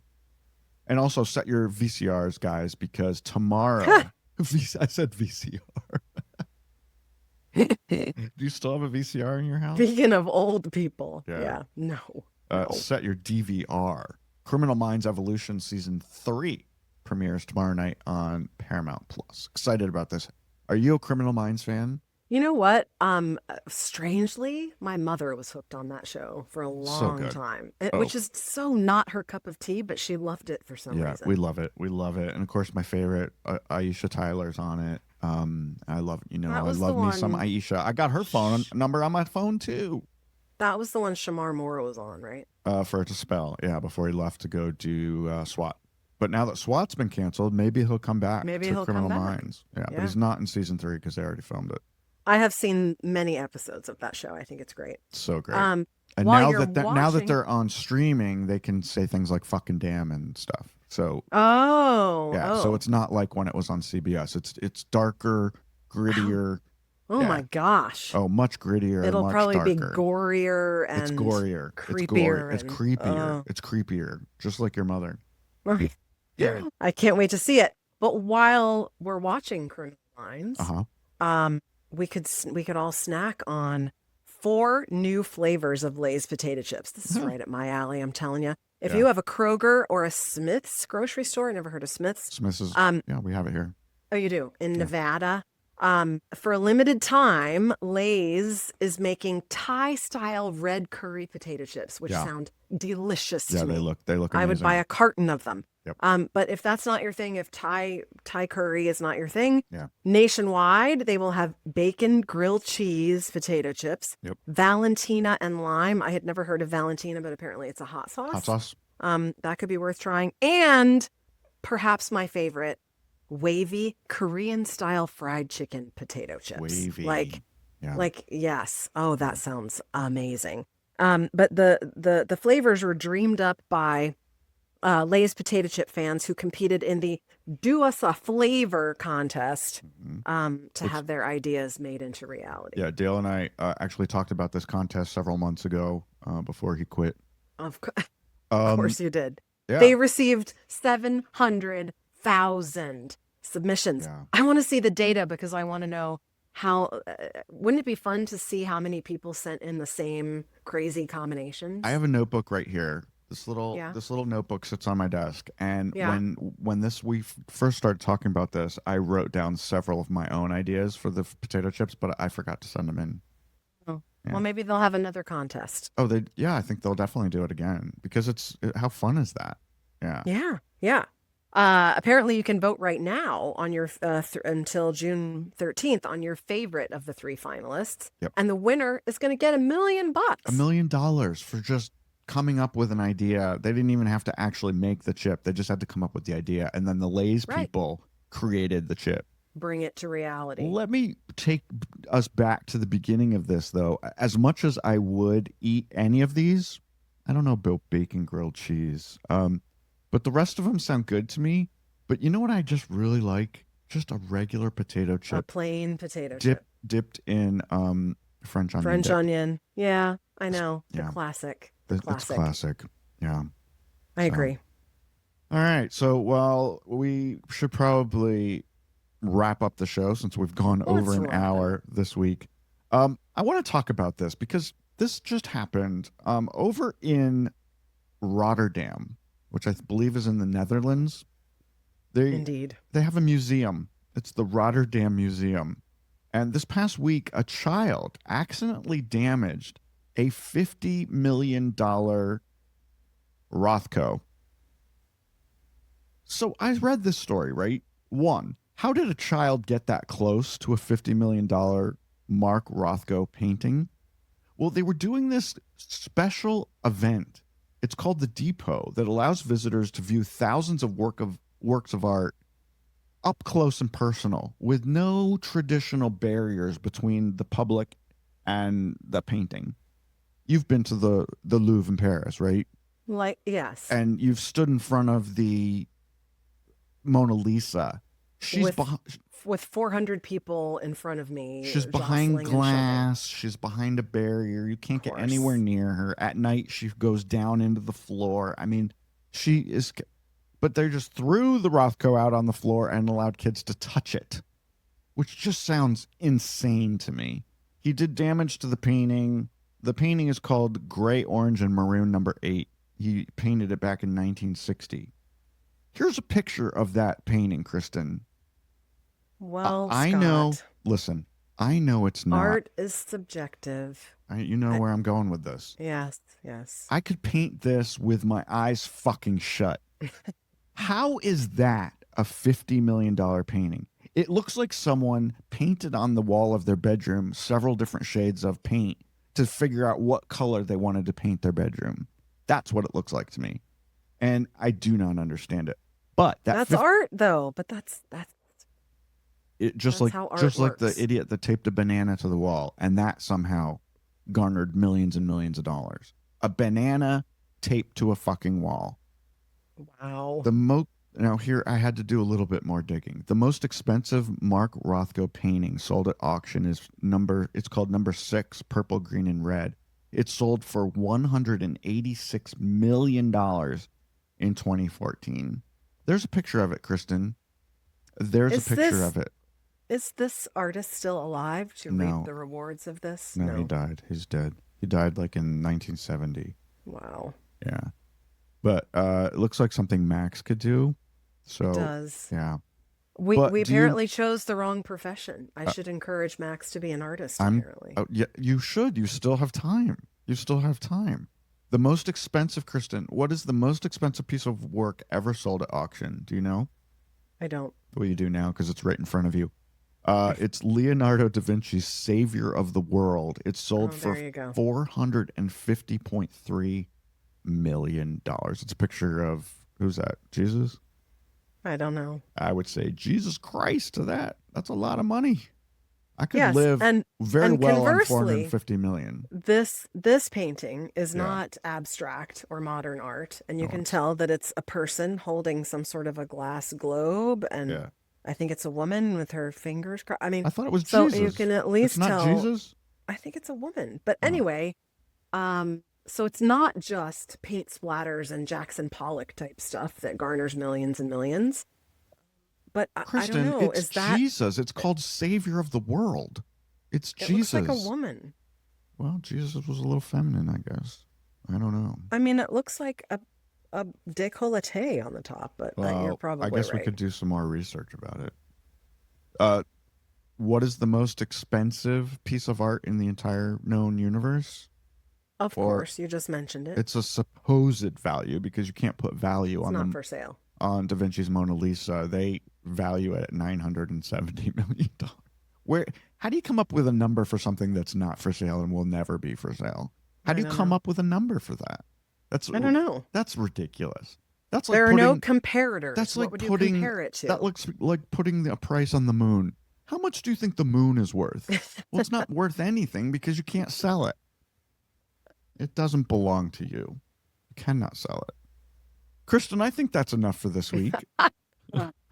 And also set your VCRs, guys, because tomorrow... I said VCR. Do you still have a VCR in your house? Speaking of old people. Yeah. No. Set your DVR. Criminal Minds Evolution Season 3 premieres tomorrow night on Paramount Plus. Excited about this. Are you a Criminal Minds fan? You know what? Strangely, my mother was hooked on that show for a long time, which is so not her cup of tea, but she loved it for some reason. We love it. We love it. And of course, my favorite, Aisha Tyler's on it. I love, I love me some Aisha. I got her phone number on my phone too. That was the one Shamar Moore was on, right? For it to spell, before he left to go do SWAT. But now that SWAT's been canceled, maybe he'll come back to Criminal Minds. Yeah, but he's not in season 3 because they already filmed it. I have seen many episodes of that show. I think it's great. So great. And now that they're on streaming, they can say things like fucking damn and stuff. So so it's not like when it was on CBS. It's darker, grittier. Oh Yeah. my gosh. Oh, much grittier. It'll much probably be darker. gorier and It's gorier. creepier. It's creepier. It's creepier. Just like your mother. Yeah. I can't wait to see it. But while we're watching Criminal Minds, we could all snack on 4 new flavors of Lay's potato chips. This is right at my alley, I'm telling you. If you have a Kroger or a Smith's grocery store, I never heard of Smith's. Smith's is, yeah, we have it here. Oh, you do? In Nevada. For a limited time, Lay's is making Thai-style red curry potato chips, which sound delicious to me. They look amazing. I would buy a carton of them. Yep. But if that's not your thing, if Thai curry is not your thing, Yeah. nationwide, they will have bacon grilled cheese potato chips, Yep. Valentina and lime. I had never heard of Valentina, but apparently it's a hot sauce. Hot sauce. That could be worth trying. And perhaps my favorite, wavy Korean style fried chicken potato chips. Wavy. Like, yes. Oh, that sounds amazing. But the flavors were dreamed up by Lay's potato chip fans who competed in the Do Us a Flavor contest to have their ideas made into reality. Yeah, Dale and I actually talked about this contest several months ago before he quit. Of course you did. Yeah. They received 700,000 submissions. Yeah. I want to see the data because I want to know how. Wouldn't it be fun to see how many people sent in the same crazy combinations? I have a notebook right here. This little notebook sits on my desk, and when we first started talking about this, I wrote down several of my own ideas for the potato chips, but I forgot to send them in. Oh. Yeah. Well, maybe they'll have another contest. Oh, I think they'll definitely do it again because how fun is that? Yeah. Yeah. Apparently, you can vote right now on your until June 13th on your favorite of the 3 finalists. Yep. And the winner is going to get $1 million. $1 million for just coming up with an idea. They didn't even have to actually make the chip. They just had to come up with the idea, and then the Lay's people created the chip. Bring it to reality. Let me take us back to the beginning of this, though. As much as I would eat any of these, I don't know about bacon grilled cheese, but the rest of them sound good to me. But you know what I just really like? Just a regular potato chip. A plain potato chip. Dipped in French onion. French dip. onion. Yeah, I know. The Yeah. classic. It's classic. Yeah. I agree. All right. So, we should probably wrap up the show since we've gone over an hour this week. I want to talk about this because this just happened over in Rotterdam, which I believe is in the Netherlands. Indeed. They have a museum. It's the Rotterdam Museum. And this past week, a child accidentally damaged a $50 million Rothko. So I read this story, right? 1, how did a child get that close to a $50 million Mark Rothko painting? Well, they were doing this special event. It's called the Depot, that allows visitors to view thousands of works of art up close and personal with no traditional barriers between the public and the painting. You've been to the Louvre in Paris, right? Yes. And you've stood in front of the Mona Lisa. She's with 400 people in front of me. She's behind glass. She's behind a barrier. You can't get anywhere near her. At night, she goes down into the floor. I mean, she is... But they just threw the Rothko out on the floor and allowed kids to touch it, which just sounds insane to me. He did damage to the painting. The painting is called Gray, Orange, and Maroon number 8. He painted it back in 1960. Here's a picture of that painting, Kristin. Well, I Scott, know. Listen, I know it's not. Art is subjective. You know where I'm going with this. Yes. I could paint this with my eyes fucking shut. How is that a $50 million painting? It looks like someone painted on the wall of their bedroom several different shades of paint to figure out what color they wanted to paint their bedroom. That's what it looks like to me. And I do not understand it. But that's art, though. But that's it. Just that's like the idiot that taped a banana to the wall, and that somehow garnered millions and millions of dollars. A banana taped to a fucking wall. Wow. Now here I had to do a little bit more digging. The most expensive Mark Rothko painting sold at auction is it's called number 6, purple, green, and red. It sold for $186 million in 2014. There's a picture of it, Kristin. There's a picture of it. Is this artist still alive to reap the rewards of this? No, he died. He's dead. He died like in 1970. Wow. Yeah. But it looks like something Max could do. So, it does. Yeah. We apparently chose the wrong profession. I should encourage Max to be an artist, apparently. Oh, yeah, you should. You still have time. The most expensive, Kristin, what is the most expensive piece of work ever sold at auction? Do you know? I don't. Well, you do now because it's right in front of you. It's Leonardo da Vinci's Savior of the World. It sold for $450.3 million. It's a picture of, who's that? Jesus? I don't know. I would say Jesus Christ to that. That's a lot of money. I could live very well on $450 million. This painting is not abstract or modern art, and you can tell that it's a person holding some sort of a glass globe, and I think it's a woman with her fingers crossed. I mean, I thought it was so Jesus. you can at least it's not tell. Jesus? I think it's a woman, but anyway, so it's not just paint splatters and Jackson Pollock type stuff that garners millions and millions. But Kristin, I don't know. It's Jesus. It's called Savior of the World. It's Jesus. It looks like a woman. Well, Jesus was a little feminine, I guess. I don't know. I mean, it looks like a décolleté on the top, but you're probably I guess right. we could do some more research about it. What is the most expensive piece of art in the entire known universe? Of course, you just mentioned it. It's a supposed value because you can't put value it's on not them. for sale. On Da Vinci's Mona Lisa, they value it at $970 million. How do you come up with a number for something that's not for sale and will never be for sale? How do you come up with a number for that? I don't know. That's ridiculous. That's like there are no comparators. That's like what would you compare it to? That looks like putting a price on the moon. How much do you think the moon is worth? Well, it's not worth anything because you can't sell it. It doesn't belong to you. You cannot sell it. Kristin, I think that's enough for this week.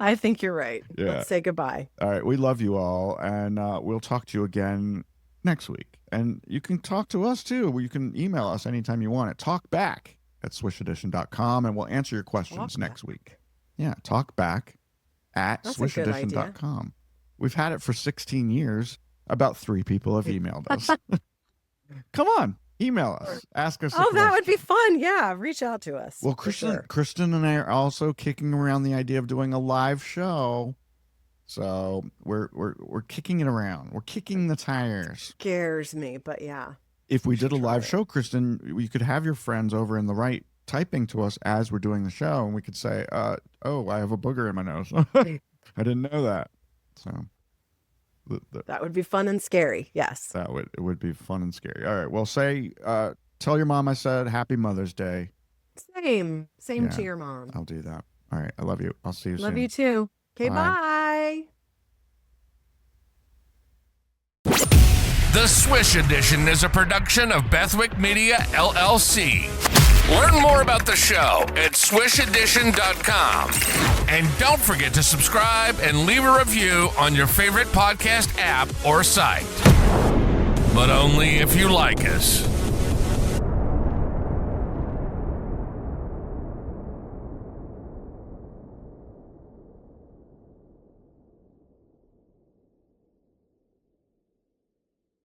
I think you're right. Yeah. Let's say goodbye. All right. We love you all, and we'll talk to you again next week. And you can talk to us, too. You can email us anytime you want it. Talkback@swishedition.com, and we'll answer your questions next week. Yeah, talkback@swishedition.com. We've had it for 16 years. About 3 people have emailed us. Come on. Email us. Ask us. That would be fun. Yeah, reach out to us. Well, Kristin and I are also kicking around the idea of doing a live show. So we're kicking it around. We're kicking the tires. Scares me, but yeah. If we did a live show, Kristin, you could have your friends over in the right typing to us as we're doing the show, and we could say, "Oh, I have a booger in my nose." I didn't know that. So. That would be fun and scary. Yes. It would be fun and scary. All right. Well, tell your mom I said Happy Mother's Day. Same to your mom. I'll do that. All right. I love you. I'll see you soon. Love you too. Okay. Bye. The Swish Edition is a production of Bethwick Media, LLC. Learn more about the show at swishedition.com. And don't forget to subscribe and leave a review on your favorite podcast app or site. But only if you like us.